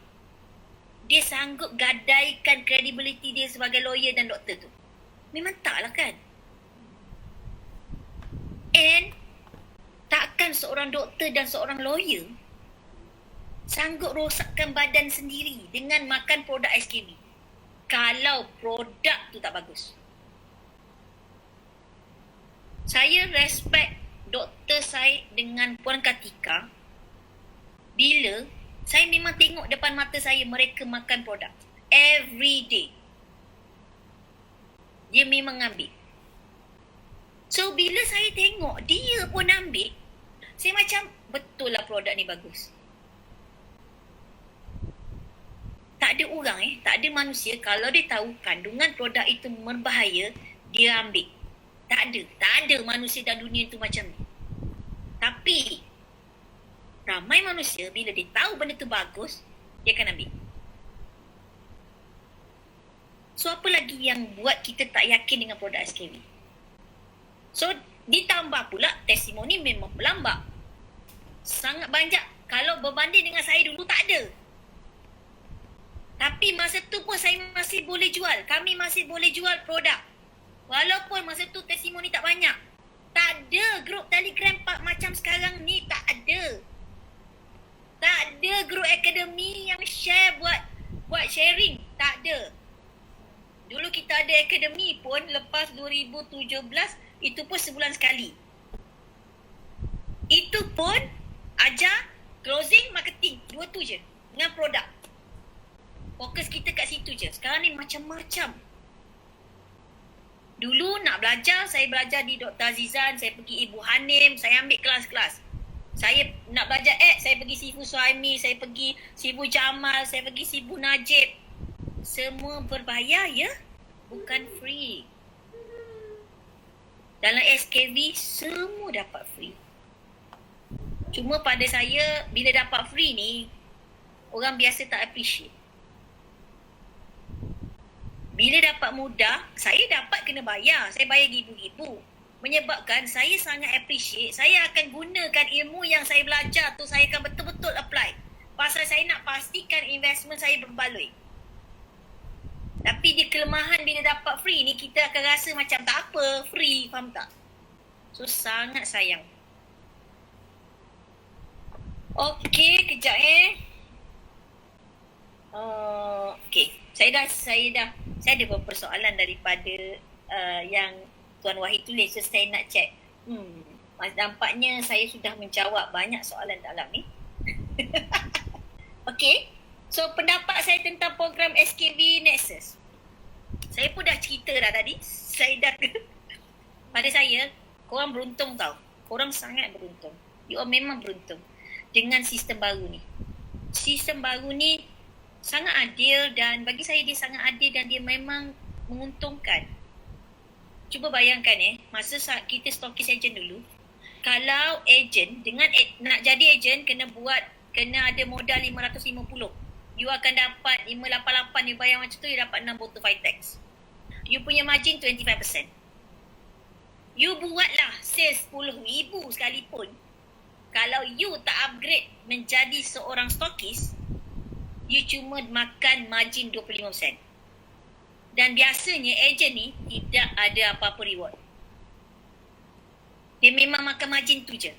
dia sanggup gadaikan credibility dia sebagai lawyer dan doktor tu. Memang taklah kan? And takkan seorang doktor dan seorang lawyer sanggup rosakkan badan sendiri dengan makan produk SKB kalau produk tu tak bagus. Saya respect doktor saya dengan Puan Kartika bila saya memang tengok depan mata saya mereka makan produk every day. Dia memang ambil. So bila saya tengok dia pun ambil, saya macam betul lah produk ni bagus. Tak ada orang tak ada manusia kalau dia tahu kandungan produk itu berbahaya, dia ambil. Tak ada manusia dalam dunia tu macam ni. Tapi ramai manusia bila dia tahu benda tu bagus, dia akan ambil. So apa lagi yang buat kita tak yakin dengan produk SKB? So ditambah pula testimoni memang berlambak. Sangat banyak. Kalau berbanding dengan saya dulu tak ada. Tapi masa tu pun saya masih boleh jual. Kami masih boleh jual produk. Walaupun masa tu testimoni tak banyak. Tak ada grup Telegram macam sekarang ni. Tak ada. Tak ada grup akademi yang share buat sharing. Tak ada. Dulu kita ada akademi pun lepas 2017, itu pun sebulan sekali. Itu pun ajar closing, marketing. Dua tu je. Dengan produk. Fokus kita kat situ je. Sekarang ni macam-macam. Dulu nak belajar, saya belajar di Dr. Azizan, saya pergi Ibu Hanim, saya ambil kelas-kelas. Saya nak belajar saya pergi Sifu Suhaimi, saya pergi Sifu Jamal, saya pergi Sifu Najib. Semua berbayar ya, bukan free. Dalam SKB semua dapat free. Cuma pada saya bila dapat free ni, orang biasa tak appreciate. Bila dapat mudah, saya dapat kena bayar. Saya bayar ribu-ribu. Menyebabkan saya sangat appreciate. Saya akan gunakan ilmu yang saya belajar tu, saya akan betul-betul apply. Pasal saya nak pastikan investment saya berbaloi. Tapi di kelemahan bila dapat free ni, kita akan rasa macam tak apa, free, faham tak? So sangat sayang. Okey, kejap okey, saya ada beberapa soalan daripada yang Tuan Wahid tulis. So saya nak check. Nampaknya saya sudah menjawab banyak soalan dalam ni. Okay. So pendapat saya tentang program SKV Nexus. Saya pun dah cerita dah tadi. Saya dah pada saya, korang beruntung tau. Korang sangat beruntung. You all memang beruntung dengan sistem baru ni. Sistem baru ni sangat adil dan bagi saya dia sangat adil dan dia memang menguntungkan. Cuba bayangkan masa kita stokis agent dulu, kalau agent dengan nak jadi agent kena ada modal 550. You akan dapat 588, you bayar macam tu, you dapat 6 botol Vitex. You punya margin 25%. You buatlah sales 10,000 sekalipun. Kalau you tak upgrade menjadi seorang stokis, you cuma makan margin 25%. Dan biasanya agent ni tidak ada apa-apa reward. Dia memang makan margin tu je.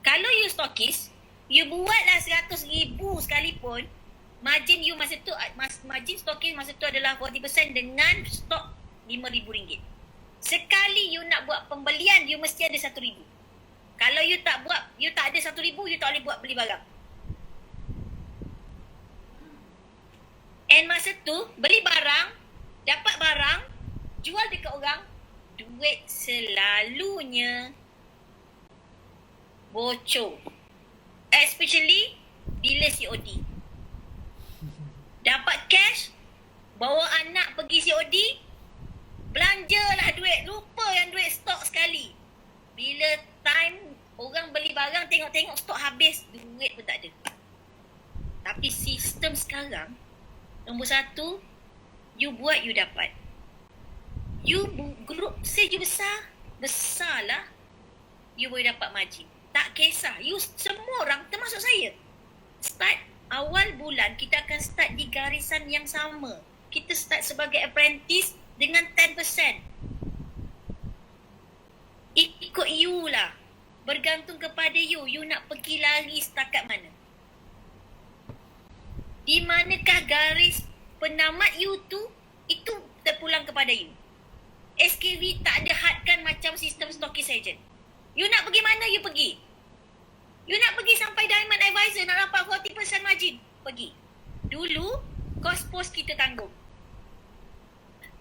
Kalau you stokis, you buatlah 100,000 sekalipun, margin you masa tu, margin stokis masa tu adalah 40% dengan stok RM5,000. Sekali you nak buat pembelian, you mesti ada RM1,000. Kalau you tak ada RM1,000, you tak boleh buat beli barang. And masa tu, beli barang, dapat barang, jual dekat orang, duit selalunya bocor. Especially bila COD. Dapat cash, bawa anak pergi COD, belanjalah duit, lupa yang duit stok sekali. Bila time orang beli barang, tengok-tengok stok habis, duit pun tak ada. Tapi sistem sekarang, nombor satu, you buat, you dapat. You group sale you besar lah, you boleh dapat margin. Tak kisah, you semua orang, termasuk saya, start awal bulan, kita akan start di garisan yang sama. Kita start sebagai apprentice dengan 10%. Ikut you lah. Bergantung kepada you nak pergi lari setakat mana. Di manakah garis penamat you tu, itu terpulang kepada you. SKV tak ada hadkan macam sistem stokis agent. You nak pergi mana, you pergi. You nak pergi sampai Diamond Advisor nak dapat 40% margin, pergi. Dulu, cost post kita tanggung.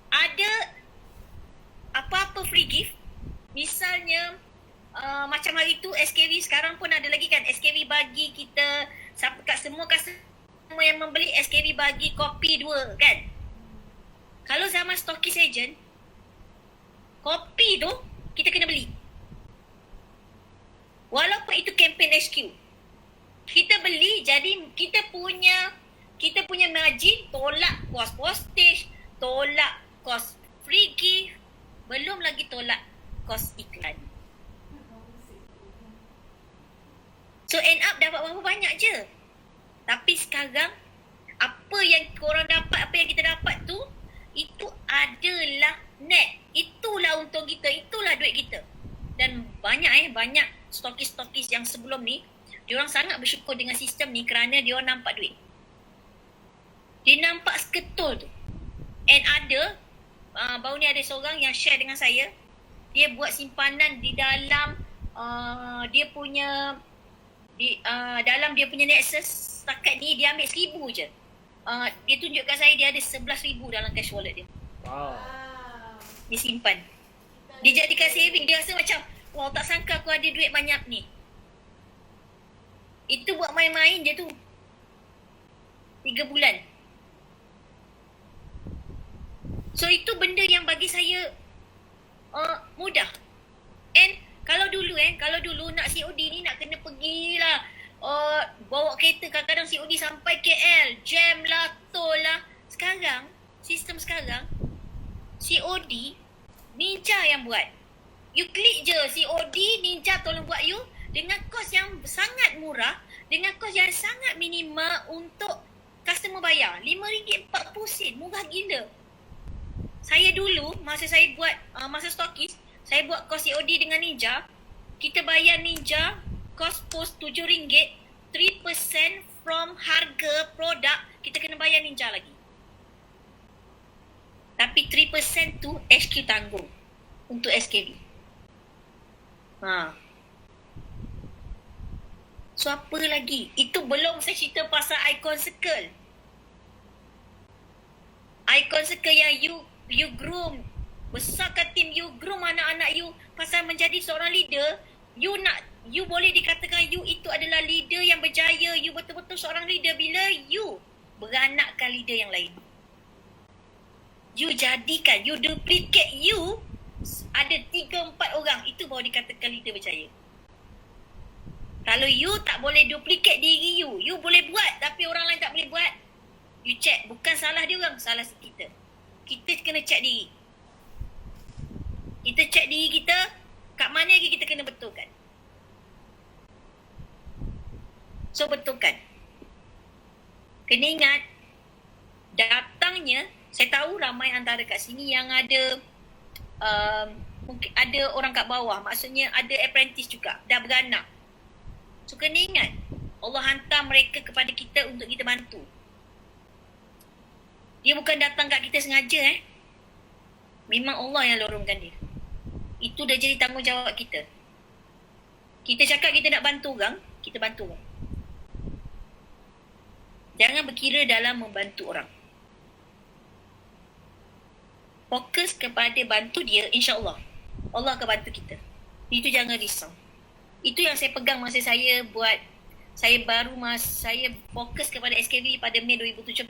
Ada apa-apa free gift, misalnya macam hari tu SKV, sekarang pun ada lagi kan, SKV bagi kita, kat semua customer yang membeli, SKV bagi kopi 2 kan. Kalau zaman stokis agent, kopi tu kita kena beli. Walaupun itu campaign HQ, kita beli, jadi kita punya margin tolak kos postage, tolak kos free gift, belum lagi tolak kos iklan. So end up dapat berapa banyak je. Tapi sekarang apa yang korang dapat, apa yang kita dapat tu, itu adalah net. Itulah untung kita, itulah duit kita. Dan banyak stokis-stokis yang sebelum ni, diorang sangat bersyukur dengan sistem ni kerana diorang nampak duit. Dia nampak seketul tu. And ada, baru ni ada seorang yang share dengan saya, dia buat simpanan di dalam dia punya dalam dia punya Nexus, setakat ni dia ambil 1,000 je. Dia tunjukkan saya dia ada 11,000 dalam cash wallet dia. Wow. Dia simpan. Dia jadikan saving. Dia rasa macam, wow, tak sangka aku ada duit banyak ni. Itu buat main-main je tu. 3 bulan. So itu benda yang bagi saya mudah. And kalau dulu nak COD ni nak kena pergilah, bawa kereta, kadang-kadang COD sampai KL, jam lah, tol lah. Sekarang, sistem sekarang, COD Ninja yang buat. You klik je COD, Ninja tolong buat you dengan kos yang sangat murah, dengan kos yang sangat minimal untuk customer bayar. RM5.40, murah gila. Saya dulu, masa saya buat, masa stokis, saya buat kos COD dengan Ninja. Kita bayar Ninja, kos post RM7, 3% from harga produk, kita kena bayar Ninja lagi. Tapi 3% tu HQ tanggung untuk SKV. So apa lagi? Itu belum saya cerita pasal icon circle. Icon circle yang you groom, besarkan tim, you groom anak-anak you pasal menjadi seorang leader. You boleh dikatakan you itu adalah leader yang berjaya. You betul-betul seorang leader bila you beranakkan leader yang lain. You jadikan, you duplicate you, ada 3-4 orang, itu baru dikatakan leader berjaya. Kalau you tak boleh duplicate diri you boleh buat tapi orang lain tak boleh buat, you check, bukan salah dia orang, salah kita. Kita kena check diri. Kita check diri kita, kat mana lagi kita kena betulkan. So betulkan. Kena ingat, datangnya, saya tahu ramai antara kat sini yang ada mungkin ada orang kat bawah, maksudnya ada apprentice juga, dah beranak. So kena ingat, Allah hantar mereka kepada kita untuk kita bantu. Dia bukan datang kat kita sengaja Memang Allah yang lorongkan dia. Itu dah jadi tanggungjawab kita. Kita cakap kita nak bantu orang, kita bantu orang. Jangan berkira dalam membantu orang. Fokus kepada bantu dia, insya-Allah Allah akan bantu kita. Itu jangan risau. Itu yang saya pegang masa saya buat, saya fokus kepada SKV pada Mei 2017.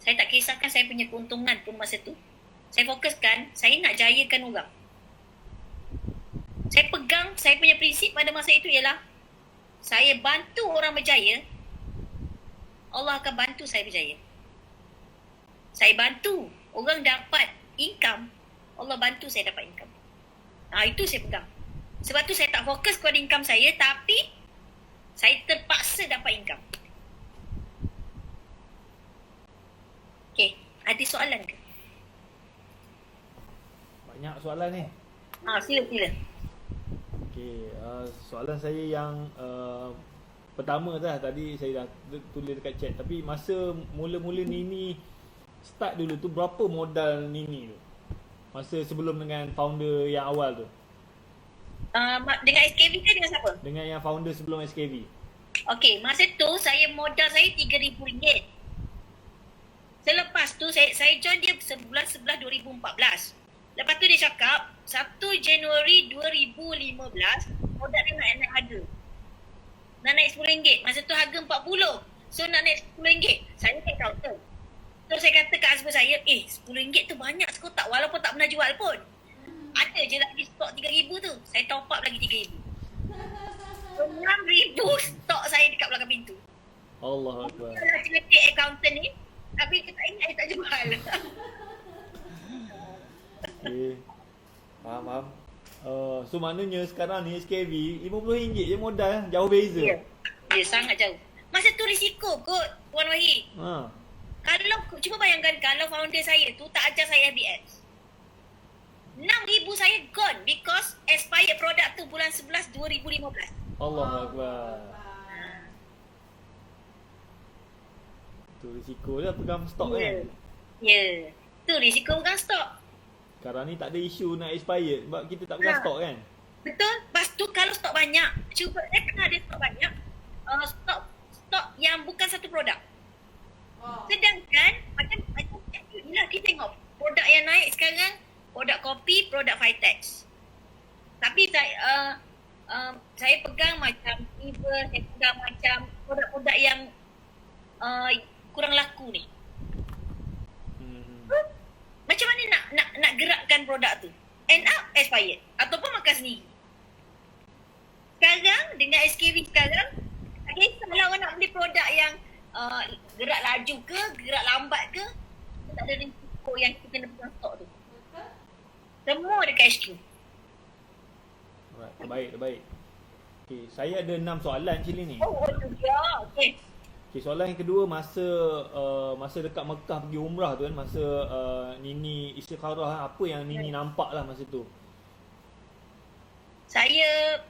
Saya tak kisahkan saya punya keuntungan pun masa tu. Saya fokuskan, saya nak jayakan orang. Saya pegang, saya punya prinsip pada masa itu ialah saya bantu orang berjaya, Allah akan bantu saya berjaya. Saya bantu orang dapat income, Allah bantu saya dapat income. Itu saya pegang. Sebab tu saya tak fokus kepada income saya, tapi saya terpaksa dapat income. Okay, ada soalan ke? Banyak soalan ni. Sila. Okay, soalan saya yang pertama tadi saya dah tulis dekat chat. Tapi masa mula-mula Nini start dulu tu, berapa modal Nini tu? Masa sebelum dengan founder yang awal tu. Dengan SKV ke dengan siapa? Dengan yang founder sebelum SKV. Okay, masa tu modal saya RM3,000. Selepas tu saya join dia bulan 11 2014. Lepas tu dia cakap 1 Januari 2015 modal dia naik harga. Nak naik RM10. Masa tu harga RM40. So nak naik RM10. Saya naik counter. So saya kata kat husband saya, RM10 tu banyak sekali tak, walaupun tak pernah jual pun. Ada je lagi stok RM3,000 tu. Saya top up lagi RM3,000. So RM6,000 stok saya dekat belakang pintu. Allah Akbar. Dah celebrate accountant ni, tapi dia tak ingat dia tak jual. Okay. Faham. So maknanya sekarang ni SKV RM50 je modal, jauh beza. Ya, sangat jauh. Masa tu risiko kot, Puan Wahid. Kalau, cuba bayangkan kalau founder saya tu tak ajar saya FBS. RM6,000 saya gone because expired product tu bulan 11 2015. Allah Akbar. Tu risiko dia pegang stok kan. Ya. Tu risiko pegang stok. Sekarang ni tak ada isu nak expired sebab kita tak pegang stok kan. Betul. Lepas tu kalau stok banyak, cuba kena ada stok banyak. Stok yang bukan satu produk. Sedangkan macam inilah kita tengok produk yang naik sekarang, produk kopi, produk Vitex. Tapi saya pegang macam Fever, saya pegang macam produk-produk yang kurang laku ni. Macam mana nak gerakkan produk tu? End up expired ataupun makan sendiri. Sekarang dengan SKV sekarang, tak kisahlah orang nak beli produk yang gerak laju ke, gerak lambat ke, tak ada risiko yang kita kena pegang stok tu. Semua dekat HQ. Alright, terbaik. Okay, saya ada 6 soalan sini ni. Okay. Okay, soalan yang kedua, masa dekat Mekah pergi umrah tu kan, masa Nini istikharah, apa yang Nini nampak lah masa tu? Saya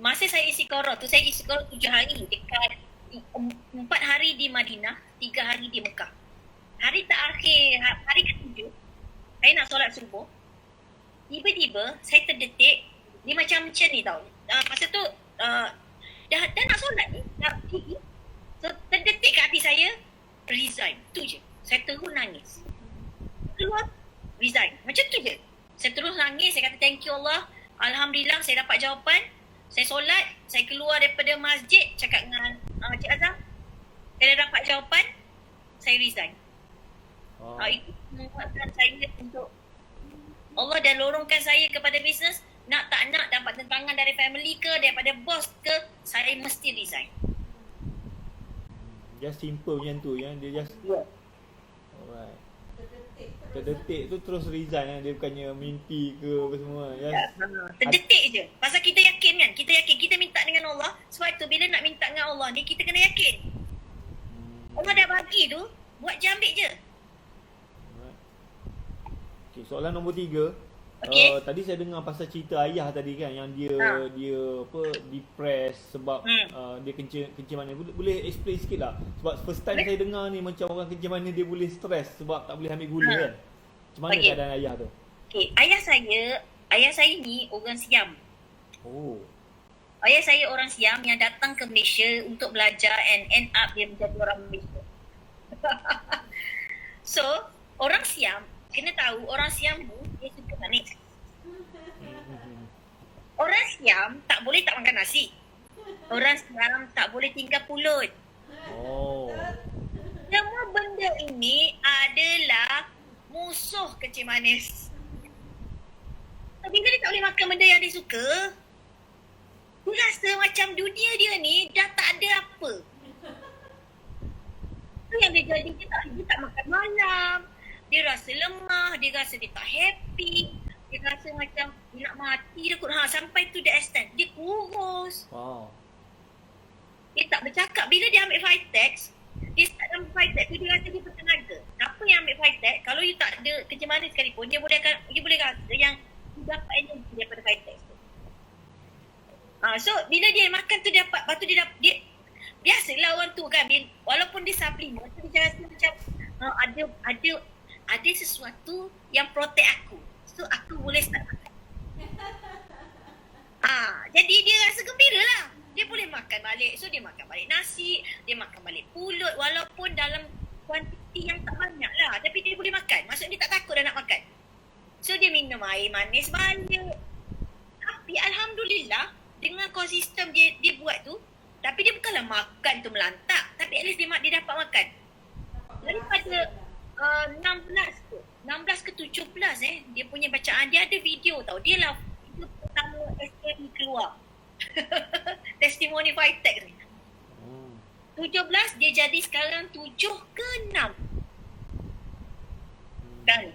masa saya istikharah tu, saya istikharah 7 hari dekat 4 hari di Madinah, 3 hari di Mekah. Hari terakhir, hari ke-7, saya nak solat subuh. Tiba-tiba saya terdetik, dia macam ni tau. Masa tu dah nak solat ni, nak pergi. So terdetik kat hati saya, resign. Tu je. Saya terus nangis. Keluar, resign. Macam tu je. Saya terus nangis, saya kata thank you Allah. Alhamdulillah saya dapat jawapan. Saya solat, saya keluar daripada masjid, cakap dengan Cik Azam. Saya dah dapat jawapan, saya resign. Itu menguatkan saya untuk Allah dah lorongkan saya kepada bisnes. Nak tak nak dapat tentangan dari family ke, daripada bos ke, saya mesti resign. Just simple macam tu ya. Dia just alright. Terdetik tu terus resign dia bukannya mimpi ke apa semua ya. Terdetik je. Pasal kita yakin kan, kita minta dengan Allah. Sebab tu bila nak minta dengan Allah ni kita kena yakin. Allah dah bagi tu, buat je ambil je. Okay, soalan nombor 3. Okay. Tadi saya dengar pasal cerita ayah tadi kan yang dia apa depressed sebab dia kencing manis. Boleh explain sikit lah. Sebab first time saya dengar ni macam orang kencing manis dia boleh stres sebab tak boleh ambil gula kan. Macam mana keadaan ayah tu? Okay, ayah saya ni orang Siam. Oh. Ayah saya orang Siam yang datang ke Malaysia untuk belajar and end up dia menjadi orang Malaysia. So, orang Siam, kena tahu orang Siam ni dia suka manis. Orang Siam tak boleh tak makan nasi. Orang Siam tak boleh tinggal pulut. Oh. Semua benda ini adalah musuh kencing manis. Bila dia tak boleh makan benda yang dia suka, dia rasa macam dunia dia ni dah tak ada apa. Itu yang dia jadi, dia tak makan malam. Dia rasa lemah, dia rasa dia tak happy. Dia rasa macam dia nak mati dia kot. Sampai to the extent, dia kurus. Wow. Dia tak bercakap. Bila dia ambil Vitex, dia start ambil Vitex tu dia rasa dia bertenaga. Apa yang ambil Vitex, kalau you tak ada kencing manis sekalipun, dia boleh rasa yang you dapat energi daripada Vitex tu. So bila dia makan tu dia dapat, lepas tu dia biasalah orang tu kan, walaupun dia supplement, dia rasa macam ada sesuatu yang protect aku. So aku boleh start makan. Jadi dia rasa gembira lah. Dia boleh makan balik. So dia makan balik nasi, dia makan balik pulut walaupun dalam kuantiti yang tak banyak lah. Tapi dia boleh makan. Maksudnya dia tak takut dah nak makan. So dia minum air manis banyak. Tapi Alhamdulillah dengan konsisten dia buat tu, tapi dia bukanlah makan tu melantak. Tapi at least dia dapat makan. Daripada 16 ke 17 dia punya bacaan, dia ada video tau. Dia lah video pertama SKB keluar. Testimoni Vitex ni. 17 dia jadi sekarang 7 ke 6 kali.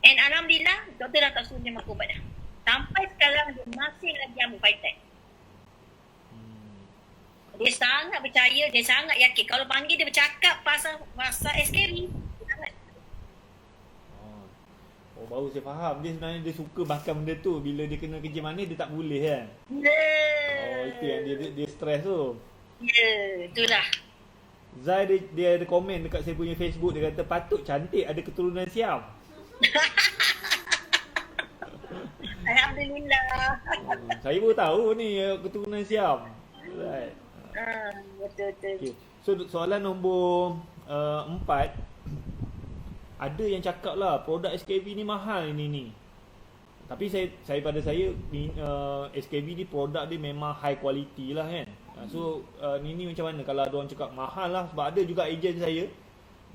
And Alhamdulillah doktor dah tak suruh dia makan ubat dah. Sampai sekarang dia masih lagi ambil Vitex. Dia sangat percaya, dia sangat yakin. Kalau panggil dia bercakap pasal SKB, baru saya faham. Dia sebenarnya dia suka makan benda tu. Bila dia kena kencing manis dia tak boleh kan. Itu yang dia stres tu. Itulah. Zai dia ada komen dekat saya punya Facebook. Dia kata patut cantik ada keturunan Siam. Alhamdulillah. Saya baru tahu ni keturunan Siam. Right. Betul. Okay. So soalan nombor 4. Ada yang cakap lah produk SKB ni mahal ni. Tapi saya pada saya SKB ni produk dia memang high quality lah kan. So ni macam mana kalau ada orang cakap mahal lah. Sebab ada juga ejen saya,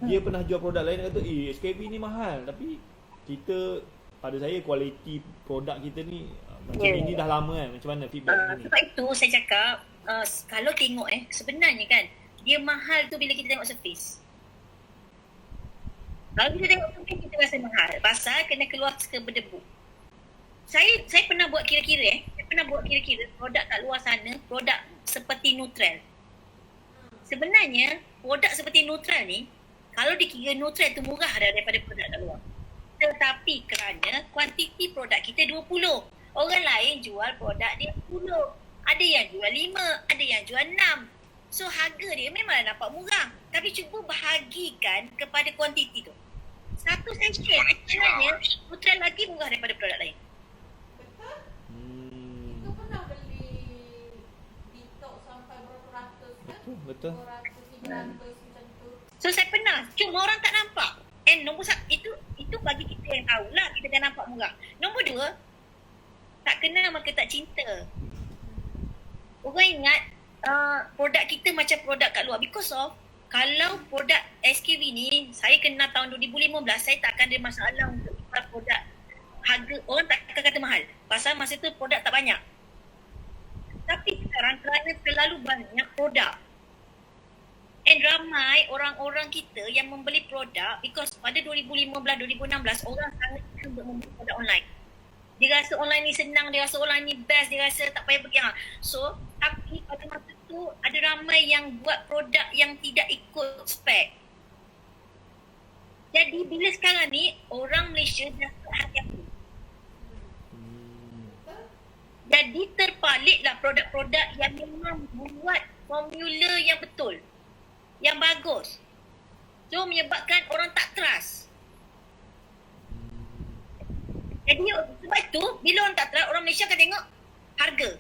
dia pernah jual produk lain, dia kata SKB ni mahal. Tapi kita, pada saya kualiti produk kita ni macam ini dah lama kan. Macam mana feedback ni? Sebab itu saya cakap kalau tengok sebenarnya kan dia mahal tu bila kita tengok surface. Kalau kita tengok surface kita rasa mahal pasal kena keluar ke berdebu. Saya pernah buat kira-kira produk kat luar sana, produk seperti Nutral. Sebenarnya produk seperti Nutral ni, kalau dikira Nutral tu murah daripada produk kat luar. Tetapi kerana kuantiti produk kita 20, orang lain jual produk dia 10. Ada yang jual 5, ada yang jual 6. So harga dia memanglah nampak murah. Tapi cuba bahagikan kepada kuantiti tu. Satu saya share, sebenarnya Nutral lagi murah daripada produk lain. Itu pernah beli Betul. 200, 300 macam tu. So saya pernah, cuma orang tak nampak. And nombor satu, itu bagi kita yang tahu lah, kita dah nampak murah. Nombor dua, tak kenal maka tak cinta. Orang ingat produk kita macam produk kat luar because of kalau produk SKV ni saya kenal tahun 2015, saya tak akan ada masalah untuk jual produk harga, orang tak akan kata mahal pasal masa tu produk tak banyak. Tapi sekarang kerana terlalu banyak produk and ramai orang-orang kita yang membeli produk because pada 2015-2016 orang sangat suka untuk membeli produk online. Dia rasa online ni senang, dia rasa online ni best, dia rasa tak payah pergi. So, tapi pada masa tu ada ramai yang buat produk yang tidak ikut spek. Jadi bila sekarang ni orang Malaysia dah hati-hati. Jadi terpaliklah produk-produk yang memang buat formula yang betul, yang bagus. So menyebabkan orang tak trust. Jadi sebab itu bila orang tak trust, orang Malaysia akan tengok harga.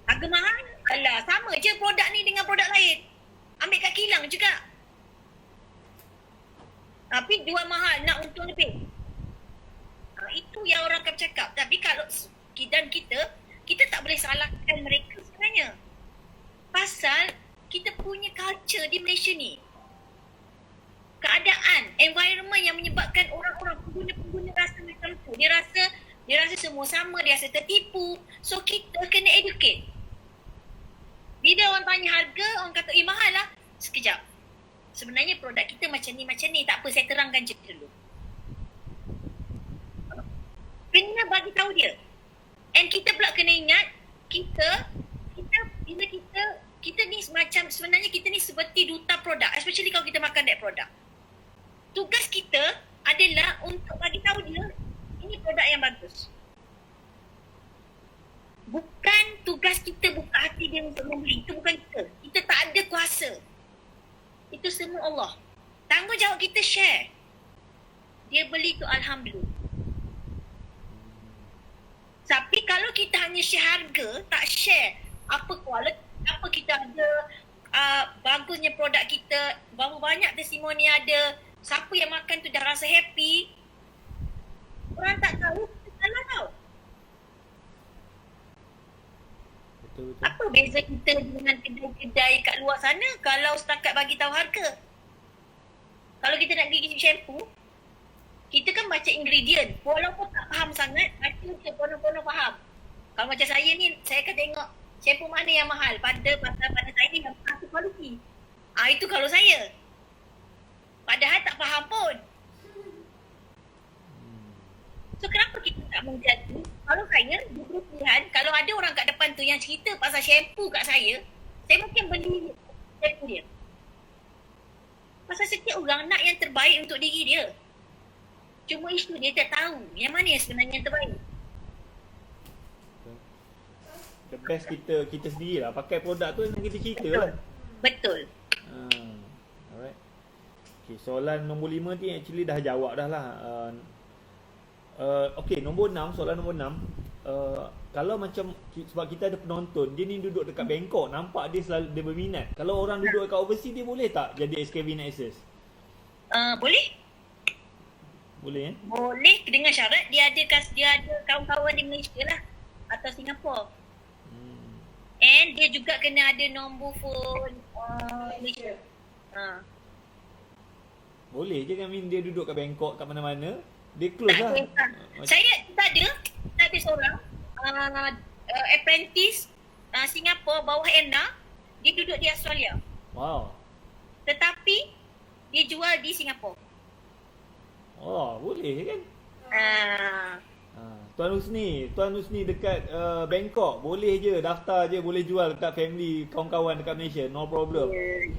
Harga mahal? Alah, sama je produk ni dengan produk lain. Ambil kat kilang juga. Tapi jual mahal, nak untung lebih. Itu yang orang akan cakap. Tapi kalau kita tak boleh salahkan mereka sebenarnya. Pasal kita punya culture di Malaysia ni. Keadaan, environment yang menyebabkan orang-orang pengguna rasa macam tu. Dia rasa semua sama, dia rasa tertipu. So kita kena educate. Bila orang tanya harga, orang kata mahal lah. Sekejap. Sebenarnya produk kita macam ni. Tak apa, saya terangkan je dulu. Kena bagi tahu dia. And kita pula kena ingat, kita ni macam, sebenarnya kita ni seperti duta produk. Especially kalau kita makan that produk. Tugas kita adalah untuk bagi tahu dia, ini produk yang bagus. Bukan tugas kita buka hati dia untuk membeli. Itu bukan kita. Kita tak ada kuasa. Itu semua Allah. Tanggungjawab kita share. Dia beli tu Alhamdulillah. Tapi kalau kita hanya share harga, tak share apa kualiti, apa kita ada, bagusnya produk kita, berapa banyak testimoni ada, siapa yang makan tu dah rasa happy, orang tak tahu, kita salah tau. Betul. Apa beza kita dengan kedai-kedai kat luar sana kalau setakat bagi tahu harga? Kalau kita nak gigi shampoo, kita kan baca ingredient. Walaupun tak faham sangat, baca je pono-pono faham. Kalau macam saya ni, saya akan tengok shampoo mana yang mahal pada saya yang satu kualiti. Itu kalau saya. Padahal tak faham pun. So kenapa kita tak menjadi? Kalau saya, diberi pilihan, kalau ada orang kat depan tu yang cerita pasal shampoo kat saya mungkin beli shampoo dia. Pasal setiap orang nak yang terbaik untuk diri dia. Cuma isu dia tak tahu yang mana yang sebenarnya yang terbaik. The best kita sendirilah. Pakai produk tu yang kita cerita Betul. lah. Betul. Alright. Okay, soalan nombor 5 ni actually dah jawab dah lah. Okay, nombor 6, soalan nombor 6. Kalau macam, sebab kita ada penonton, dia ni duduk dekat Bangkok, nampak dia selalu dia berminat. Kalau orang duduk dekat overseas, dia boleh tak jadi SKV Nexus? Boleh? Boleh Boleh dengan syarat dia ada kawan-kawan di Malaysia lah atau Singapura. And dia juga kena ada nombor phone Malaysia. Boleh je kan, Min, dia duduk kat Bangkok, kat mana-mana, dia close lah. Saya tak ada seorang apprentice Singapura bawah Erna, dia duduk di Australia. Wow. Tetapi dia jual di Singapura. Oh, boleh kan? Tuan Husni dekat Bangkok, boleh je, daftar je, boleh jual dekat family, kawan-kawan dekat Malaysia, no problem.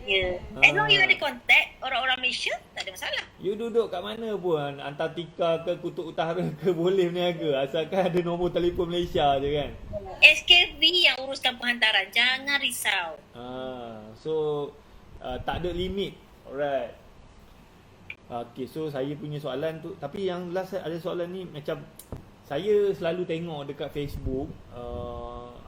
Ya. As long you ada contact orang-orang Malaysia, tak ada masalah. You duduk kat mana pun, Antartika ke Kutub Utara ke, boleh berniaga, asalkan ada nombor telefon Malaysia je kan. SKV yang uruskan penghantaran, jangan risau. So tak ada limit. Alright. Okay, so saya punya soalan tu, tapi yang last ada soalan ni macam saya selalu tengok dekat Facebook,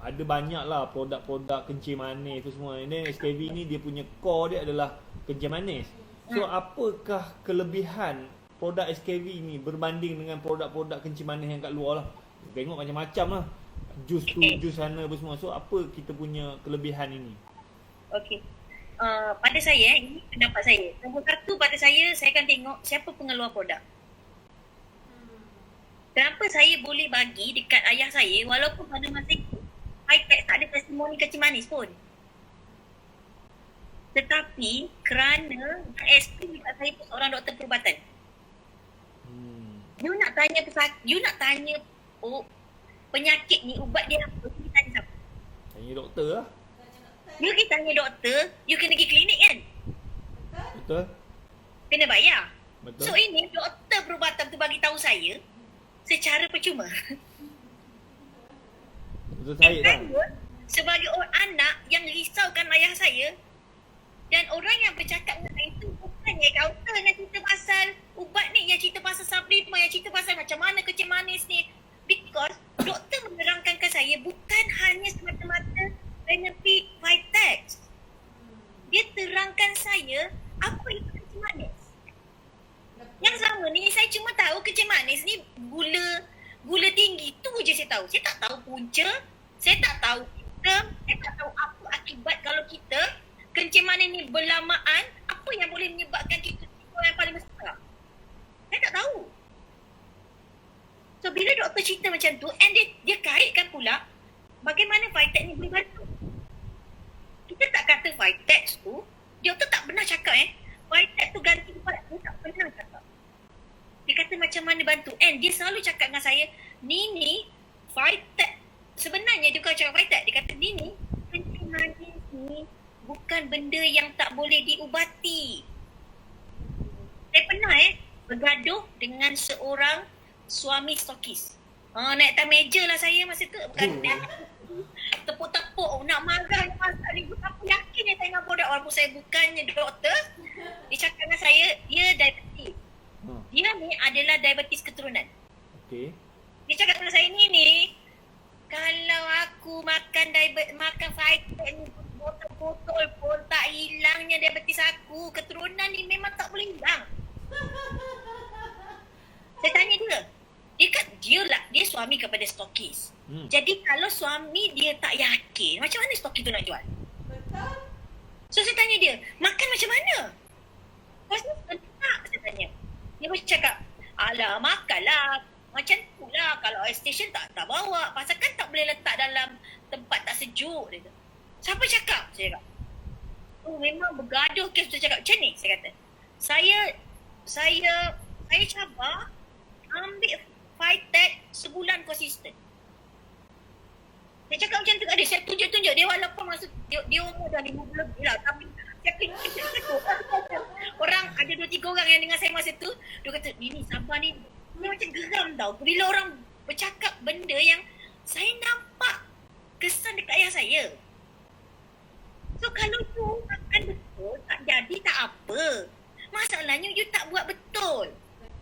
ada banyak lah produk-produk kencing manis tu semua. And then SKV ni dia punya core dia adalah kencing manis. So apakah kelebihan produk SKV ni berbanding dengan produk-produk kencing manis yang kat luar lah? Tengok macam-macam lah. Jus tu, jus sana apa semua. So apa kita punya kelebihan ini? Okey. Pada saya, ini pendapat saya. Nombor satu pada saya akan tengok siapa pengeluar produk. Kenapa saya boleh bagi dekat ayah saya walaupun pada masa itu high-tech tak ada testimoni kencing manis pun. Tetapi kerana SP dekat saya pun seorang doktor perubatan. You nak tanya penyakit ni ubat dia apa? You tanya siapa? Tanya doktor lah. You pergi tanya doktor, you kena pergi klinik kan? Betul? Kena bayar. Betul. So ini doktor perubatan tu bagi tahu saya secara percuma. Betul saya tak? Saya sebagai orang anak yang risaukan ayah saya dan orang yang bercakap dengan saya itu bukannya kaunter yang cerita pasal ubat ni, yang cerita pasal supplement, yang cerita pasal macam mana kencing manis ni. Because doktor menerangkan ke saya bukan hanya semata-mata benefit Vitex. Dia terangkan saya apa itu kencing manis. Yang selama ni saya cuma tahu kencing manis ni gula tinggi tu je saya tahu. Saya tak tahu punca, saya tak tahu sistem, saya tak tahu apa akibat kalau kita kencing manis ni berlamaan, apa yang boleh menyebabkan kita yang paling besar. Saya tak tahu. So bila doktor cerita macam tu and dia kaitkan pula bagaimana Vitex ni boleh bantu. Kita tak kata Vitex tu, doktor tak pernah cakap Vitex tu ganti ubat, dia tak pernah cakap. Dia kata macam mana bantu. And dia selalu cakap dengan saya, Nini, Vitex. Sebenarnya dia bukan cakap Vitex. Dia kata, Nini, kencing manis ni bukan benda yang tak boleh diubati. Saya pernah bergaduh dengan seorang suami stokis. Naik atas meja lah saya masa tu. Bukan tepuk-tepuk, nak marah ni. Aku yakin dia tengok produk walaupun saya bukannya doktor. Dia cakap dengan saya, dia diabetes. Dia ni adalah diabetes keturunan. Okey. Dia cakap dengan saya ni, kalau aku makan Vitex ni botol-botol pun tak hilangnya diabetes aku. Keturunan ni memang tak boleh hilang. Saya tanya dia suami kepada stokis. Jadi kalau suami dia tak yakin, macam mana stokis tu nak jual? Betul. So saya tanya dia, makan macam mana? Tak, saya tanya. Dia macam cakap, alah makanlah. Macam tu lah, kalau air station tak bawa. Pasal kan tak boleh letak dalam tempat tak sejuk. Dia kata. Siapa cakap? Saya cakap. Memang bergaduh kes. Dia cakap, macam ni saya kata. Saya cabar ambil Vitex sebulan konsisten. Saya cakap macam tu, ada saya tunjuk-tunjuk dia walaupun masa dia umur dah 50 lebih lah. Tapi saya tunjuk orang ada 2-3 orang yang dengan saya masa tu, dia kata, Nini sabar ni. Dia macam geram tau. Bila orang bercakap benda yang saya nampak kesan dekat ayah saya. So kalau you makan betul, tak jadi tak apa. Masalahnya you tak buat betul.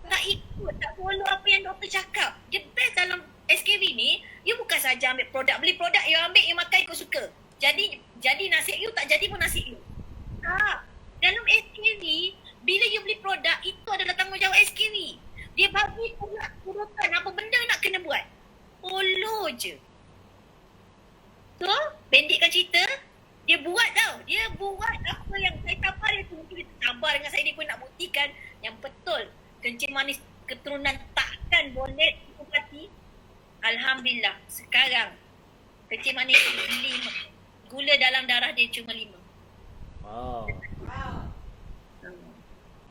Tak ikut, tak follow apa yang doktor cakap. The best dalam SKV ni, you bukan saja ambil produk. Beli produk, you ambil, you makan ikut suka. Jadi nasib you, tak jadi pun nasib you. Tak. Dalam SKV, bila you beli produk, itu adalah tanggungjawab SKV. Dia bagi pula urutan apa benda nak kena buat. Follow je. So, pendekkan cerita, dia buat tau. Dia buat apa yang saya sabar dia tu. Mungkin dia sabar dengan saya, dia pun nak buktikan yang betul. Kencing manis keturunan takkan boleh diubati. Alhamdulillah, sekarang kencing manis 5. Gula dalam darah dia cuma 5. Wow.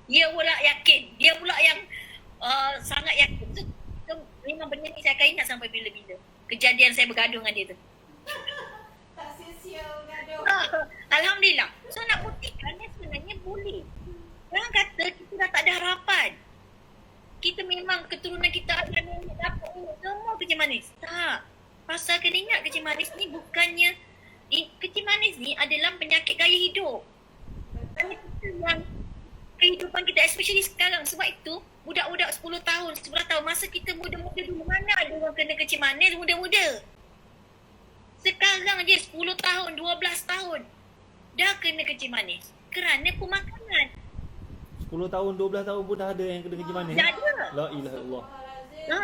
Dia pula yakin. Dia pula yang sangat yakin. So, memang benda ni saya akan ingat sampai bila-bila. Kejadian saya bergaduh dengan dia tu. Tak sia-sia gaduh. Alhamdulillah. So nak buktikan dia sebenarnya boleh. Jangan kata kita dah tak ada harapan. Kita memang keturunan kita ada nenek dapat semua kencing manis. Tak. Pasal kena ingat kencing manis ni bukannya, kencing manis ni adalah penyakit gaya hidup. Kerana kita yang kehidupan kita, especially sekarang. Sebab itu budak-budak 10 tahun, 11 tahun, masa kita muda-muda dulu, mana ada orang kena kencing manis muda-muda. Sekarang je 10 tahun, 12 tahun dah kena kencing manis kerana pemakanan. 10 tahun, 12 tahun pun dah ada yang kena kencing manis. Dah ada. La ilaha illallah. Ha.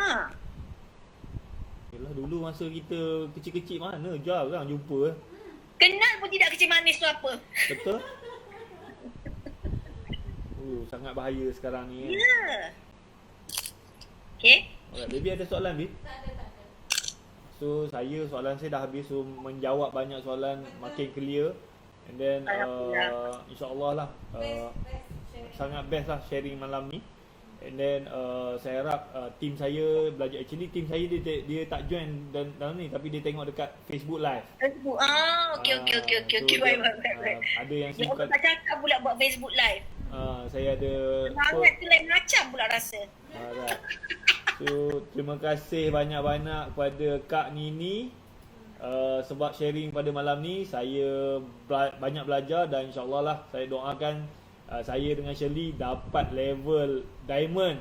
Yalah dulu masa kita kecil-kecil mana jarang jumpa. Kenal pun tidak kencing manis tu apa. Betul? Sangat bahaya sekarang ni. Ya. Okay. Alright, baby ada soalan, Bi? Tak ada. So soalan saya dah habis, so menjawab banyak soalan makin clear. And then Alhamdulillah. insyaAllah lah sangat best lah sharing malam ni. And then saya harap team saya belajar. Actually team saya dia tak join dalam ni, tapi dia tengok dekat Facebook live. Facebook. Okay. So Baik. ada yang Dia simpan. orang tak cakap pula buat Facebook live. Saya ada Semangat tu lain macam pula rasa. Alright. So terima kasih banyak-banyak kepada Kak Nini sebab sharing pada malam ni. Saya banyak belajar dan insyaAllah lah saya doakan saya dengan Shirley dapat level diamond,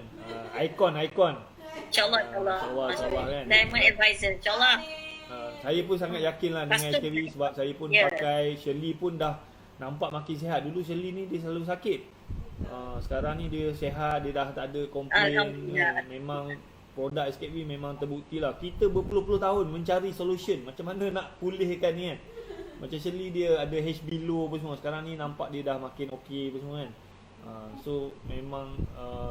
icon. InsyaAllah. InsyaAllah kan. Diamond Advisor. InsyaAllah. Saya pun sangat yakin lah dengan Custom. Shirley sebab saya pun pakai. Shirley pun dah nampak makin sihat. Dulu Shirley ni dia selalu sakit. Sekarang ni dia sihat, dia dah tak ada komplain. Alhamdulillah. Memang produk SKP memang terbukti lah. Kita berpuluh-puluh tahun mencari solution macam mana nak pulihkan ni kan. Macam Shirley dia ada HB low apa semua. Sekarang ni nampak dia dah makin okey apa semua kan. So memang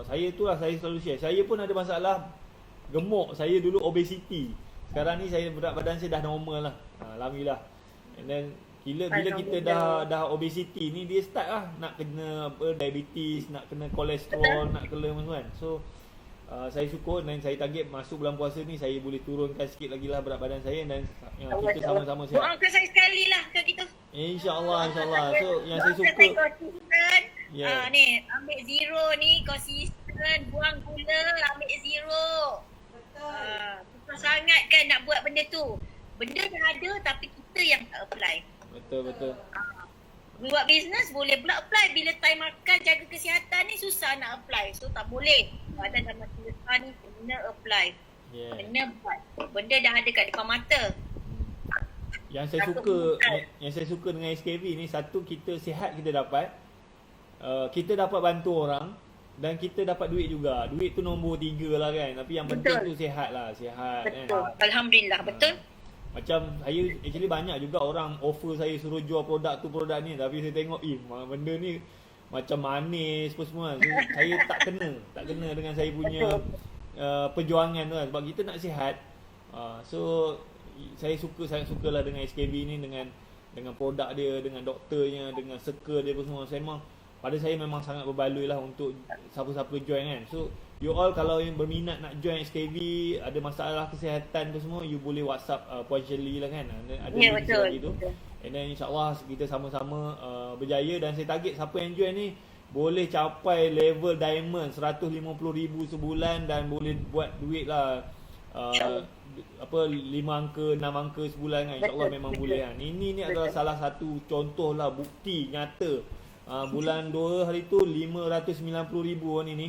saya tu lah saya selalu share. Saya pun ada masalah gemuk. Saya dulu obesity. Sekarang ni saya berat badan saya dah normal lah. Alhamdulillah. And then bila kita dah obesity ni dia start lah nak kena diabetes, nak kena kolesterol, nak kena semua kan. So saya syukur dan saya target masuk bulan puasa ni saya boleh turunkan sikit lagi lah berat badan saya dan kita sama-sama sihat. Doakan saya sekali lah ke kita. InsyaAllah. So yang saya Doakan suka saya konsisten. Yeah. Ni ambil zero ni konsisten, buang gula, ambil zero. Betul. Susah sangat kan nak buat benda tu. Benda dah ada tapi kita yang tak apply. Betul. Buat bisnes boleh pula apply. Bila time makan jaga kesihatan ni susah nak apply. So tak boleh. Badan dah masa besar ni kena apply. Yeah. Kena buat. Benda dah ada kat depan mata. Yang saya suka dengan SKV ni, satu kita sihat kita dapat. Kita dapat bantu orang dan kita dapat duit juga. Duit tu nombor 3 lah kan. Tapi yang penting tu sihat lah. Sihat Betul. kan. Alhamdulillah. Betul. Macam saya actually banyak juga orang offer saya suruh jual produk tu produk ni, tapi saya tengok benda ni macam manis apa semua. So, saya tak kena dengan saya punya perjuangan tu kan. Sebab kita nak sihat. So saya sangat sukalah dengan SKB ni, dengan produk dia, dengan doktornya, dengan circle dia apa semua. Pada saya memang sangat berbaloi lah untuk siapa-siapa join kan. So you all kalau yang berminat nak join SKV, ada masalah kesihatan tu semua, you boleh WhatsApp Puan Shirley lah kan. Ada Ya, link betul. lagi tu. And then insyaAllah kita sama-sama berjaya. Dan saya target siapa yang join ni boleh capai level diamond 150,000 sebulan dan boleh buat duit lah 5 angka 6 angka sebulan kan. InsyaAllah memang boleh kan. Ini adalah salah satu contoh lah, bukti nyata. Bulan 2 hari tu 590,000 ni.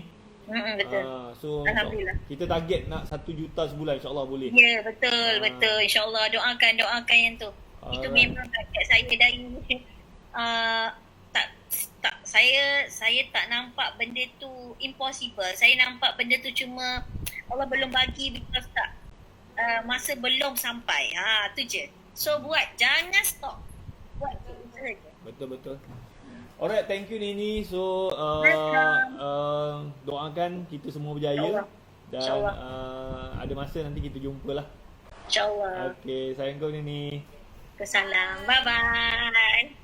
Betul. So Alhamdulillah. kita target nak 1 juta sebulan, insyaAllah boleh. Ya, betul. InsyaAllah doakan yang tu. Itu Alright. memang target saya dari saya tak nampak benda tu impossible. Saya nampak benda tu cuma Allah belum bagi because tak masa belum sampai. Tu je. So buat, jangan stop. Buat je. Betul. Alright, thank you Nini. So doakan kita semua berjaya. Dan ada masa nanti kita jumpa lah. InsyaAllah. Okay, sayang kau Nini. Kesalam. Bye-bye.